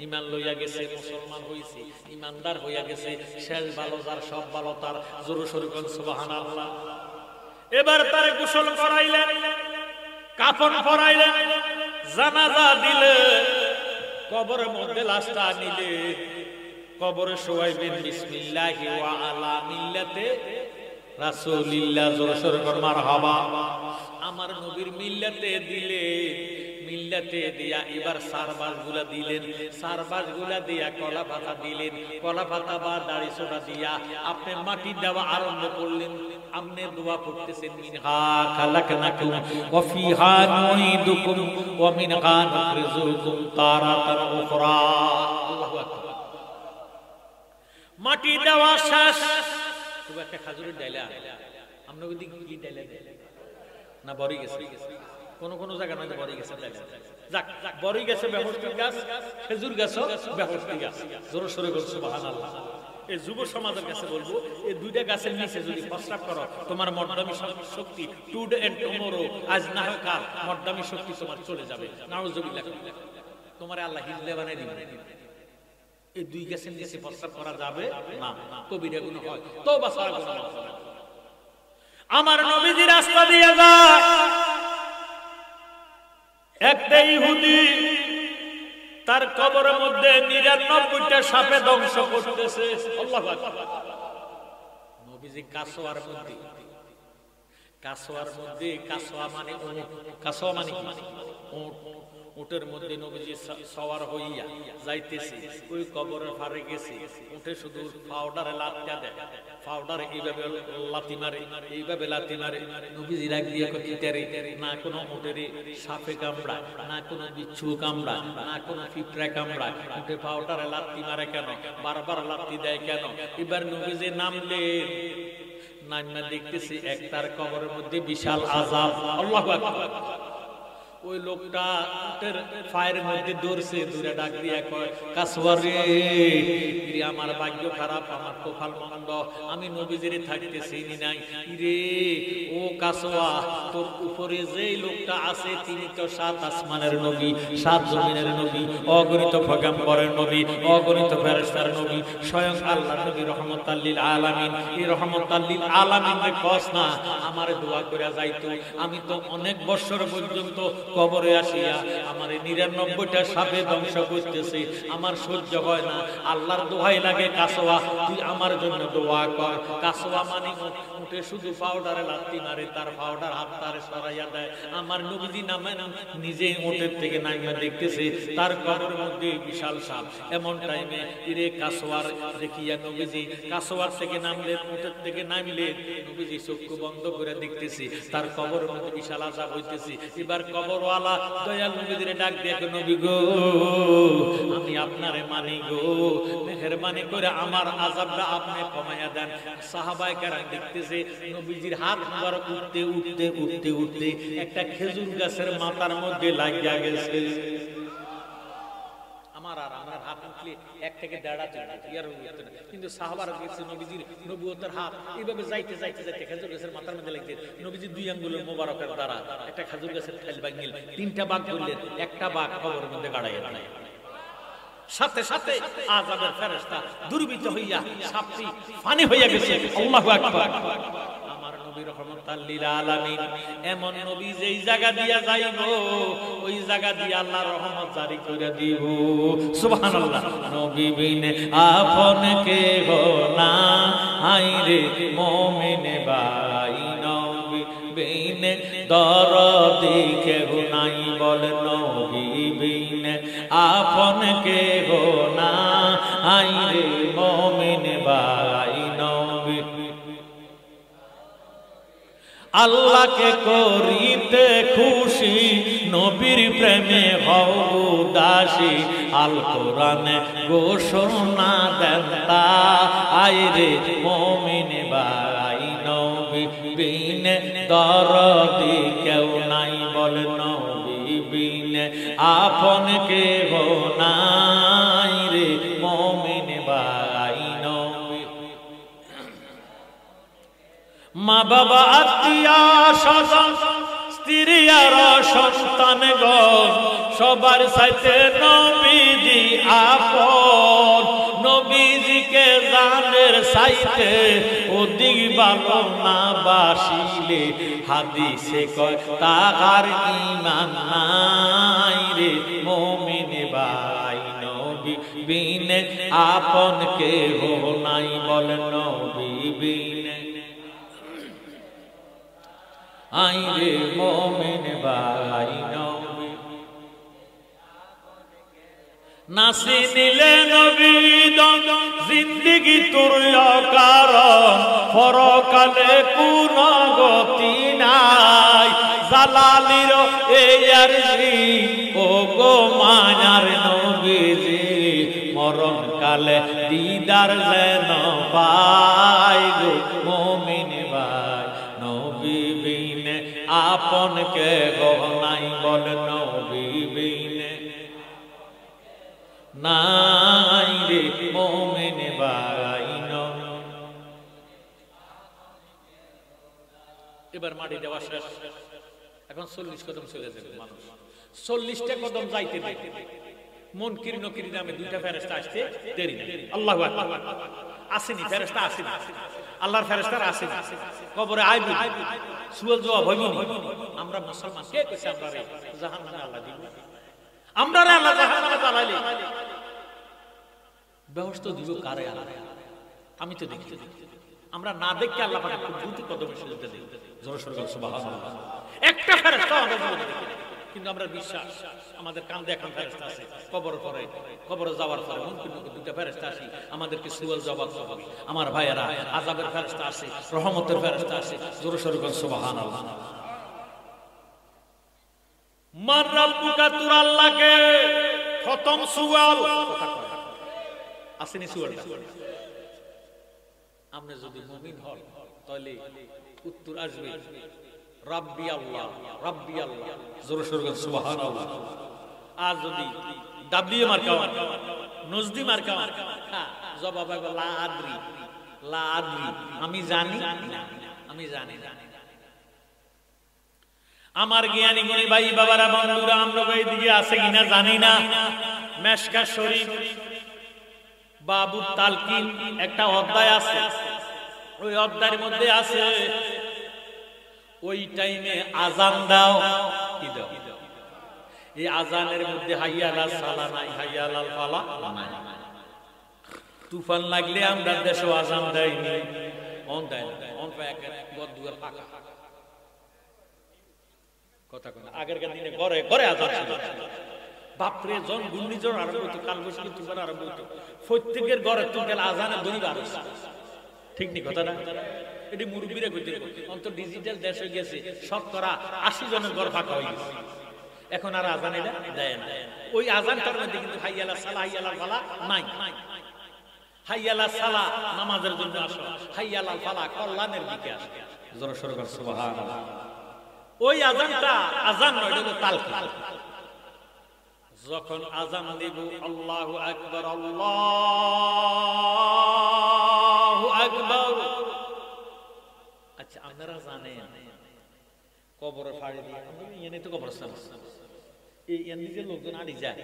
ঈমান লইয়া গেছে, মুসলমান হইছে, ঈমানদার হইয়া গেছে, শেষ ভালো যার সব ভালো তার। জোরে সোরে কোন সুবহানাল্লাহ। এবার তারে গোসল করাইলেন, কাফন পরাইলেন, জানাজা দিলে, কবরের মধ্যে লাশটা নিলে, কবরে শোয়াইবেন বিসমিল্লাহি ওয়া আলা মিল্লাতে রাসূলিল্লাহ। জোরে সোরে কোন মারহাবা। আমার নবীর মিল্লাতে দিলে, মিল্লাতে দিয়া এবার সারবাজগুলা দিলেন, সারবাজগুলা দিয়া কলা পাতা দিলেন, কলা পাতা বা দাড়ি ছোটা দিয়া আপনি মাটি দেওয়া আরম্ভ করলেন। আপনি দোয়া করতেছেন, মিনহা খালাকনাকুম ওয়া ফিহা নুঈদুকুম ওয়া মিনহা নুখরিজুকুম তারাতান উখরা। আল্লাহু আকবার। মাটি দেওয়া শেষ। খুব একটা খাজুরের ডাইলা আমরা ওই দিকে কি ডাইলা না বড়ি গেছে, কোন কোন জায়গা নয় বড়ি গেছে ডাইলা। যাক, বড়ি গেছে বেহস্তি গাছ, খেজুর গাছ বেহস্তি গাছ। জোরে সোরে বল সুবহানাল্লাহ। এই যুব সমাজের কাছে বলবো, এই দুইটা গাছের নিচে যদি প্রস্রাব করো, তোমার মর্দামি শক্তি টুডে এন্ড টুমরো, আজ না হয় কাল মর্দামি শক্তি তোমার চলে যাবে। নাউজুবিল্লাহ। তোমার আল্লাহ হিজলে বানাই দিবে। এই দুই গাছের নিচে প্রস্রাব করা যাবে না, কবিরা গুনাহ হয়, তওবা ছাড়া গুনাহ হবে। আমার নবীজি রাস্তা দিয়ে যায়, একটা ইহুদি তার কবরের মধ্যে ৯৯টা সাপে ধ্বংস করতেছে। আল্লাহু আকবার। নবীজি কাসোয়ার মধ্যে, কাসোয়ার মধ্যে, কাসোয়া মানে কাসোয়া মানে উটের মধ্যে নবীজি সওয়ার হইয়া যাইতেছে, ওই কবরের পারে গেছে, উঠে শুধু পাউডারে লাটকা দেয়, পাউডারে এইভাবে লাথি মারে, এইভাবে লাথি মারে। নবীজি রাগ দিয়ে কিতারে না কোনো উটেরে সাপে কামড়ায়, না কোনো বিচ্ছু কামড়ায়, না কোনো পিঁপড়া কামড়ায়, উঠে পাউডারে লাথি মারে কেন, বারবার লাথি দেয় কেন? এবার নবীজি নামলেন, নাইমা দেখতেছি একটার কবরের মধ্যে বিশাল আযাব। আল্লাহু আকবার। ওই লোকটা উটের পায়ের মধ্যে দৌড়ছে, দূরে ডাক দিয়া কয়, কাসওয়া রে, আমার ভাগ্য খারাপ, আমার কপাল মন্দ, আমি নবীজির থাকতেছি নাই রে। ও কাসওয়া, তোর উপরে যেই লোকটা আছে তিনি তো ৭ আসমানের নবী, ৭ জমিনের নবী, অগণিত পয়গম্বরের নবী, অগণিত ফেরেশতার নবী, স্বয়ং আল্লাহর নবী রহমাতাল লিল আলামিন। এই রহমাতাল লিল আলামিনের কস না আমারে দোয়া কইরা যাইতো, আমি তো অনেক বছর পর্যন্ত কবরে আসিয়া আমার ৯৯টা সাপে ধ্বংস করতেছে, আমার সহ্য হয় না, আল্লাহর দোহাই লাগে কাসওয়া তুই আমার জন্য দোয়া কর। কাসওয়া মানে উঠে শুধু পাউডারে লাথি মারে, তার পাউডার হাত তারে সরাইয়া দেয়। আমার নবীজি নামে নিজে উটের থেকে নামিয়ে দেখতেছে তার কবরের মধ্যে বিশাল সাপ। এমন টাইমে ইরে কাসওয়ার দেখিয়া নবীজি কাসওয়ার থেকে নামলেন, উটের থেকে নামলেন, নবীজি চক্ষু বন্ধ করে দেখতেছি তার কবরের মধ্যে বিশাল আযাব হইতেছে। এবার কবরওয়ালা দয়াল নবীজিরে ডাক দিয়ে, নবী গো, আমি আপনারে মানি গো, মেহেরবানি করে আমার আযাবটা আপনি কমাইয়া দেন। সাহাবায়ে কেরাম দেখতেছে নবীজির হাত মুবারক উঠতে উঠতে উঠতে উঠতে একটা খেজুর গাছের মাথার মধ্যে লাগিয়া গেছে। আমার আর আমার হাত দিলে 1 থেকে 1.5 হাত ইয়ার হতো না। কিন্তু সাহাবারা দেখছে নবীজির নবুয়তের হাত এইভাবে যাইতে যাইতে যাইতে খেজুর গাছের মাথার মধ্যে লাগছে, নবীজি 2 আঙ্গুলের মোবারকের দ্বারা একটা খেজুর গাছের ঠাল ভাঙিল, 3টা বাঘ করলেন, একটা বাঘ কবরের মধ্যে গাড়াইয়া দেয়। সাথে সাথে আযাবের ফেরেশতা দুর্বৃত্ত হইয়া সাপটি পানি হইয়া গেছে। আল্লাহু আকবার। আমার নবী রহমাতুল লিল আলামিন এমন নবী যেই জায়গা দিয়া যাইবো ওই জায়গা দিয়ে আল্লাহ রহমত জারি করে দিব। সুবহানাল্লাহ। নবী বিনে আপন কে গো না আইরে মুমিন ভাই, নবী বিনে দরদি কে গো নাই বল, নবী বিনে আপন কে গো না আইরে মুমিন ভাই, নবী আল্লাহকে করিতে খুশি নবীর প্রেমে হও দাসী, আল কোরআনে ঘোষণা দেন তা আইরে মুমিন ভাই, নবী বিনে দরদি কেউ নাই বল, নবী বিনে আপন কে গো নাই রে মুমিন ভাই, নবী মা বাবা আত্মীয় স্বজন স্ত্রী আর সন্তান গণ সবার সাথে নবীজি আপন, নবীজিকে জানের সাইতে অধিক ভালো না বাসিলে হাদিসে কয় তাহার ঈমান নাই রে মুমিন ভাই, নবী বিনে আপন কেহ নাই বল, নবী বিনে আইরে মুমিন ভাই, নবী নাসি নিলে নবী দম জিন্দেগি তোর কারণ পরকালে কোন গতি নাই, জালালির এই আরজি ও গো মায়ার নবীজি মরণ কালে দিদার যেন পাই গো মুমিন ভাই, নবী বিনে আপন কে গো নাই বল, নবী বিনে নাই রে মুমিন ভাই। এবার মাটি দেওয়া শেষ, এখন 40 কদম চলে যাবে মানুষ, 40টা কদম যাইতে দেখে মুনকির নকির নামে 2টা ফেরেশতা আসতে দেরি নেই। আল্লাহু আকবার। আসেনি ফেরেশতা, আসেনি আল্লাহর ফেরেশতারা আসেনি, কবরে আইবি সুয়াল জবাব হইবনি। আমরা মুসলমান কে কইছে আমরা রে জাহান্নামে আল্লাহ দিব, আমরা রে আল্লাহ জাহান্নামে চালাইলে ব্যবস্থা দিব কারে? আল্লাহ। আমি তো দেখি, আমরা না দেখে আল্লাহ পাক খুব দ্রুত কদমে সেজদা দেই। জোরে সোরে বল সুবহানাল্লাহ। একটা ফেরেশতা আমরা জীবনে দেখি, কিন্তু আমরা বিশ্বাস আমাদের কান্দে এখন ফেরেশতা আছে, কবরে যাওয়ার পরে মুনকির নকির 2টা ফেরেশতা আসি আমাদেরকে সুয়াল জবাব করবে। আমার ভাইয়েরা, আযাবের ফেরেশতা আছে, রহমতের ফেরেশতা আছে। জোরে সোরে বল সুবহানাল্লাহ। মান রাব্বুকা, তোর আল্লাহকে প্রথম সুয়াল কথা কয় আসেনি সুয়ালটা। আপনি যদি মুমিন হন তাহলে উত্তর আসবে রাব্বি আল্লাহ, রাব্বি আল্লাহ। জোরে সোরে বল সুবহানাল্লাহ। আর যদি ডাব্লিউ মার্কা নজদি মার্কা জবাব হবে লা আদরি, লা আদরি, আমি জানি না, আমি জানি না। আমার জ্ঞানী গুণী ভাই বাবারা বন্ধুরা, আমরা এইদিকে আছে কিনা জানি না। মেশকা শরীফ বাবু তালকিন একটা অধ্যায় আছে, ওই অধ্যায়ের মধ্যে আছে ওই টাইমে আজান দাও, কি দাও? এই আজানের মধ্যে হাইয়া আলাল সালা নাই, হাইয়া আলাল ফালা নাই। তুফান লাগলে আমরা দেশে আজান দেয়নি, অন দেয় না, অন পায় গদুয়ার ফাঁকা কথা কোন। আগেরকার দিনে ঘরে ঘরে আজান ছিল, বাপরে জন ঘূর্ণিঝড় আরম্ভ হতো, কালবৈশাখী তুফান আরম্ভ হতো, প্রত্যেকের ঘরে তো গেল আজানের ধ্বনি বার হচ্ছে। ঠিক নি কথা না? এটি মুরব্বীরা কইতে অন্তত ডিজিটাল দেশ হয়ে গেছে, শতকরা 80 জনের ঘর ফাঁকা হয়ে গেছে। এখন আর আজান এটা দেয় না। ওই আজানটার মধ্যে কিন্তু হাইয়া আলাল সালাহ, হাইয়া আলাল ফালাহ নাই। হাইয়া আলাল সালাহ নামাজের জন্য আসো, হাইয়া আলাল ফালাহ কল্যাণের দিকে আসো। জোরে সোরে বল সুবহানাল্লাহ। ওই আজানটা আজান নয়, এটা হলো তালকিন। যখন আযান দিব আল্লাহু আকবার আল্লাহু আকবার। আচ্ছা আপনারা জানেন কবরের ফাড়ি দিয়ে এনে তো কবরস্থান এই এনে যে লোকজন আড়ি যায়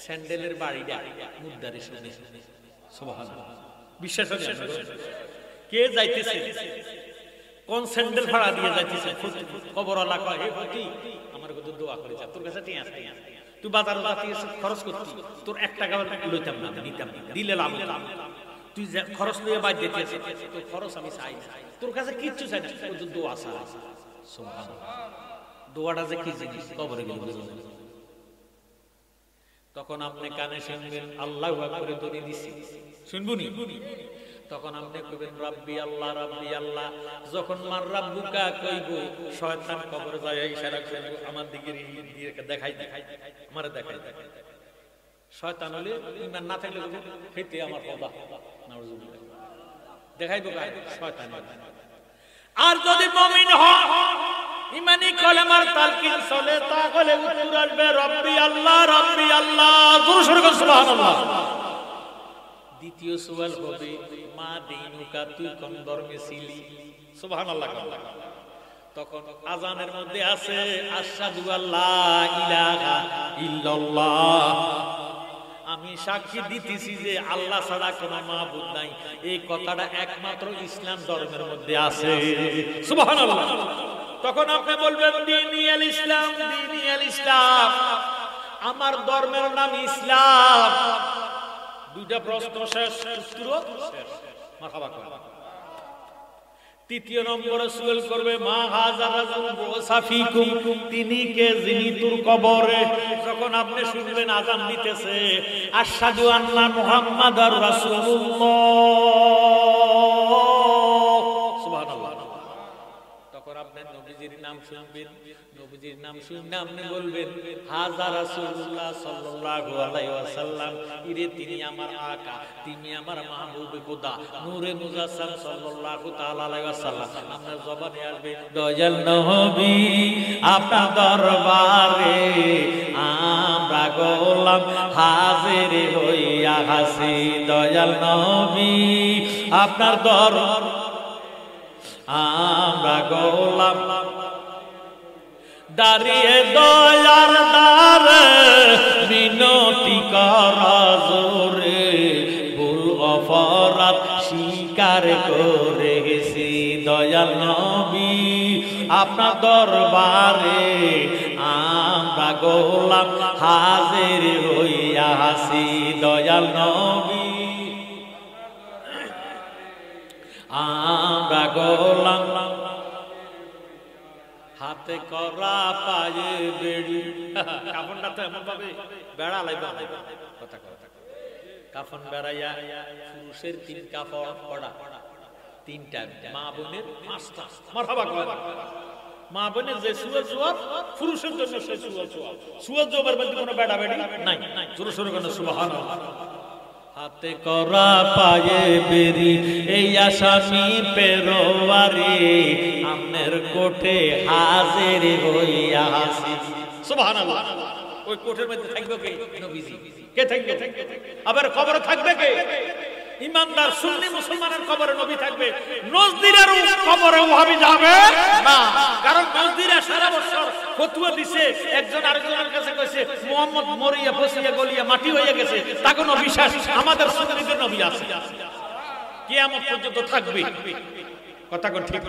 স্যান্ডেলের বাড়িটা মুদ্দারে শুনে সুবহানাল্লাহ বিশ্বাস হয় কে যাইতেছে কোন স্যান্ডেল ফাড়া দিয়ে যাইতেছে কবরওয়ালা কয় হে ফকি আমার কত দোয়া করে যা তোর কাছে টিয়া আছে তুই বাজারে যাতি খরচ করতি তোর 1 টাকা লইতাম না নিতাম দিলে লাভ হতো তুই খরচ লইয়া বাদ দিতেছিস তোর খরচ আমি চাই তোর কাছে কিচ্ছু চাই না তোর দোয়া আছে সুবহানাল্লাহ দোয়াটা যে কি জিনিস কবরে গেলে বুঝবেন তখন আপনি কানে শুনবেন আল্লাহু আকবার দড়ি দিছি শুনবুনি তখন আপনি কইবেন রাব্বি আল্লাহ যখন মার রাব্বুকা কইব শয়তান কবরে যায় ইশারা করে আমার দিকে দেখাই আমারে দেখাই শয়তান হলে ঈমান না থাকলে খেতে আমার খোদা নাউজুবিল্লাহ দেখাইবো গায় শয়তান আর যদি মুমিন হয় ইমানি কলেমার তালকিন চলে তাহলে উত্তর আসবে রাব্বি আল্লাহ জোরে সোরে বল সুবহানাল্লাহ। দ্বিতীয় সওয়াল হবে মা দীনুকা তুই কোন ধর্মে ছিলি সুবহানাল্লাহ। তখন আযানের মধ্যে আছে আশহাদু আল্লা ইলাহা ইল্লাল্লাহ আমি সাক্ষী দিতেছি যে আল্লাহ ছাড়া কোনো মাবুদ নাই এই কথাটা একমাত্র ইসলাম ধর্মের মধ্যে আছে সুবহানাল্লাহ। তখন আপনি বলবেন দীনী আল ইসলাম আমার ধর্মের নাম ইসলাম। দুইটা প্রশ্ন শেষ উত্তর শেষ মারহাবা করেন। তৃতীয় নম্বরে সুয়েল করবে মা হাযা রাজুল মুসাফিকুম তিনি কে যিনি তোর কবরে। যখন আপনি শুনবেন আযান দিতেছে আশহাদু আন্না মুহাম্মাদার রাসূলুল্লাহ সুবহানাল্লাহ তখন আপনি নবীজির নাম শুনবেন। নবীজির নাম শুনলে আপনি বলবেন হাযা রাসূলুল্লাহ সাল্লাল্লাহু আলাইহি ওয়াসাল্লাম ইরে তিনি আমার আকা তিনি আমার মাহবুবে খোদা নূরে মুজাসসাম সাল্লাল্লাহু তাআলা আলাইহি ওয়াসাল্লাম। আপনার জবানে আসবে দয়াল নবী আপনার দরবারে আমরা গোলাম হাজির হইয়া হাসি দয়াল নবী আপনার দরবার আমরা গোলাম দাঁড়িয়ে দয়ার দ্বারে মিনতি করা জোরে ভুল অপরাধ স্বীকার করেছি দয়াল নবী আপনার দরবারে আমরা গোলাম হাজির হইয়া হাসি দয়াল নবী আমরা গোলাম হাতে করা পায়ে বেড়ি কাফনটা তো এমন ভাবে বেড়া লাইবা কথা কাফন বেড়াইয়া পুরুষের 3 কাফন পড়া 3টা মা বোনের 5টা মারহাবা করেন। মা বোনের যে সুয়া জবাব পুরুষের জন্য সে সুয়া জবাবের মধ্যে কোনো বেড়া বেড়ি নাই জোরে সোরে বলেন সুবহানাল্লাহ। হাতে করা পায়ে বেরি এই আসামি পেরোয়ারি আমনের কোঠে হাজির হইয়া হাসি সুবহানাল্লাহ। ওই কোঠের মধ্যে থাকবে কে নবীজি কে থাকবে আবার কবরে থাকবে কে ইমানদার সুন্নি মুসলমানের কবরে নবী থাকবে। নজদিরের কবরে ওহাবি যাবে না কারণ নজদিরা সারা বছর ফতোয়া দিছে একজন আরেকজনের কাছে কইছে মুহাম্মদ মরিয়া ফসিয়া গলিয়া মাটি হয়ে গেছে তা কোনো বিশ্বাস আমাদের সুন্নিদের নবী আছে কিয়ামত পর্যন্ত থাকবে কথা কোন ঠিক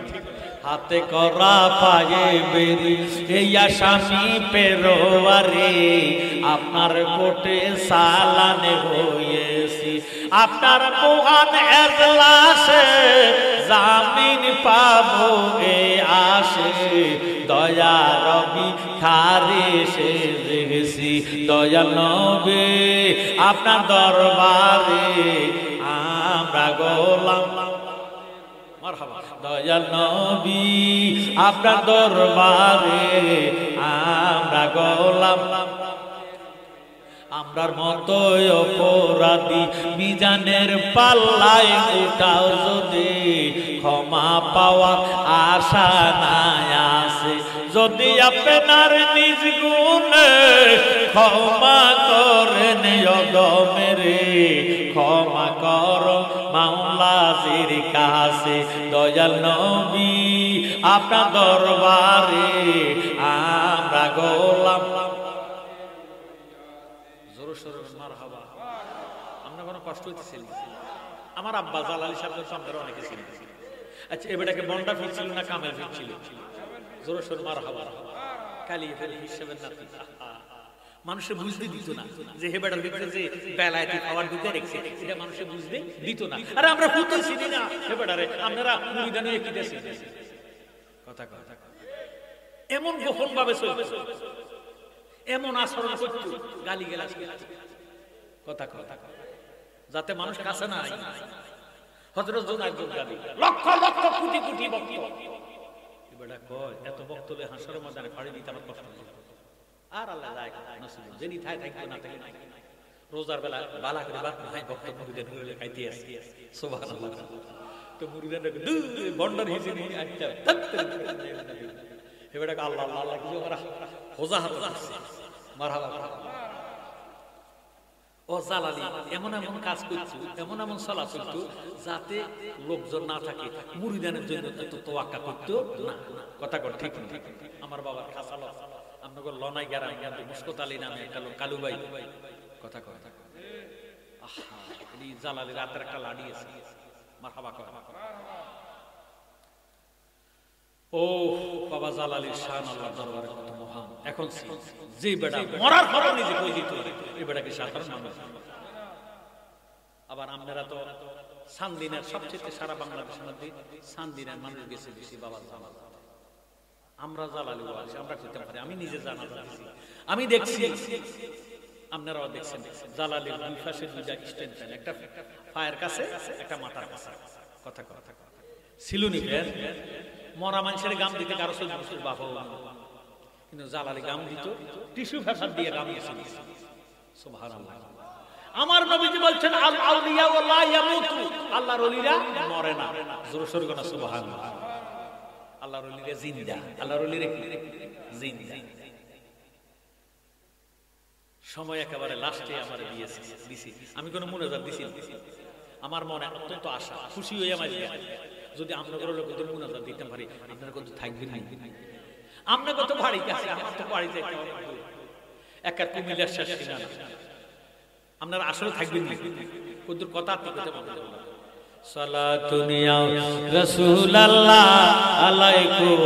হাতে করা পায়ে বেরি এই আসামি পেরোয়ারে আপনার কোটে সালানে হয়েছি আপনার মহান এজলাসে জামিন পাবো এ আসে দয়া রবি খারে সে দেখেছি দয়া নবী আপনার দরবারে আমরা গোলাম মারহাবা দয়াল নবী আপনার দরবারে আমরা গোলাম আমরার মতো অপরাধী মিজানের পাল্লায় উঠাও যদি ক্ষমা পাওয়ার আশা নাই আছে যদি আপনার নিজ গুণে ক্ষমা করেন অদমেরে, ক্ষমা কর মাওলাজির কাছে দয়াল নবী আপনার দরবারে আমরা গোলাম। জোরে সোরে মারহাবা। আমরা কোনো কষ্ট হইতেছে না। আমার আব্বা জালালি সাহেব আপনারা অনেকে ছিলেন। আচ্ছা এবারটাকে বন্ডা ফিরছিল না কামেল ফিরছিল? জোরে সোরে মারহাবা। কালি ফেল হিসেবের নাতি মানুষে বুঝতে দিত না যে হেবাটার ভিতরে যে বেলায়েতি খাবার ঢুকে রেখেছে, এটা মানুষে বুঝতে দিত না। আরে আমরা বুঝতেছি না হেবাটারে, আপনারা মুরিদানে কিতেছি কথা কথা এমন গোপন ভাবে চলতে, এমন আচরণ করত, গালি গালাজ কথা কথা যাতে মানুষ কাছে না আয়। হযরত জুনায়েদ গালি লক্ষ লক্ষ কোটি কোটি ভক্ত এবারে কয় এত ভক্তলে হাসরের ময়দানে ফাড়ি দিতে আমার কষ্ট হয়। আর আল্লাহ যায় নসিব যেনি থাই থাকবে না থাকে রোজার বেলা বালা করে বাত নাই ভক্ত মুরিদের হইলে খাইতে আসি সুবহানাল্লাহ। তো মুরিদের বন্ডার হিসেবে নিয়ে আইতা এবারে আল্লাহ আল্লাহ আল্লাহ কিছু করা ওজাহাত মারহাবা। ও জালালি এমন এমন কাজ করছো, এমন এমন চলা করতো যাতে লোকজন না থাকে, মুরিদানের জন্য তো তোয়াক্কা করতো না। কথা কর ঠিক ঠিক। আমার বাবার খাসালো আপনাকে লনাই গ্রাম কিন্তু মুশকত আলী নামে একটা লোক কালু ভাই কথা কয় আহা এই জালালি রাতের একটা লাড়ি আছে মারহাবা কর। ও বাবা জালালির শান আল্লাহর দরবারে কত মহান। এখন যে বেটা মরার পর নিজে কই দিত এই বেটাকে সাধারণ মানুষ। আবার আপনারা তো সান্দিনের সবচেয়ে সারা বাংলাদেশের মধ্যে সান্দিনের মানুষ গেছে বেশি বাবা জালাল। আমরা জালালি বলছি আমরা করতে পারি, আমি নিজে জানা জানছি, আমি দেখছি আপনারাও দেখছেন জালালির দুই পাশে দুইটা স্ট্যান্ড ফ্যান, একটা পায়ের কাছে একটা মাথার কাছে কথা কথা ছিল নি ফ্যান। মরা মানুষের গাম দিতে কারো সহ্য মানুষের বাবা কিন্তু জালালি গাম দিত টিস্যু পেপার দিয়ে গাম দিয়েছিল। সুবহানাল্লাহ। আমার নবীজি বলছেন আল আউলিয়া ওয়ালা ইয়ামুতু, আল্লাহর ওলিরা মরে না। জোরে সোরে কোন সুবহানাল্লাহ। আল্লাহর ওলিরা জিন্দা, আল্লাহর ওলিরা জিন্দা। সময় একেবারে লাস্টে আমার দিয়েছি, আমি কোনো মুনাজাত দিছি না। আমার মনে অত্যন্ত আশা খুশি হয়ে আমার যদি আপনাদের লোকদের মুনাজাত দিতে পারি, আপনারা কত থাকবেন না? আমরা কত বাড়ি কাছে, আমার তো বাড়িতে একটা কুমিল্লার শেষ সীমানা, আপনারা আসলে থাকবেন না কত কথা আপনি কত বলতে বলেন। সালাতুন ইয়া রাসূলুল্লাহ আলাইকুম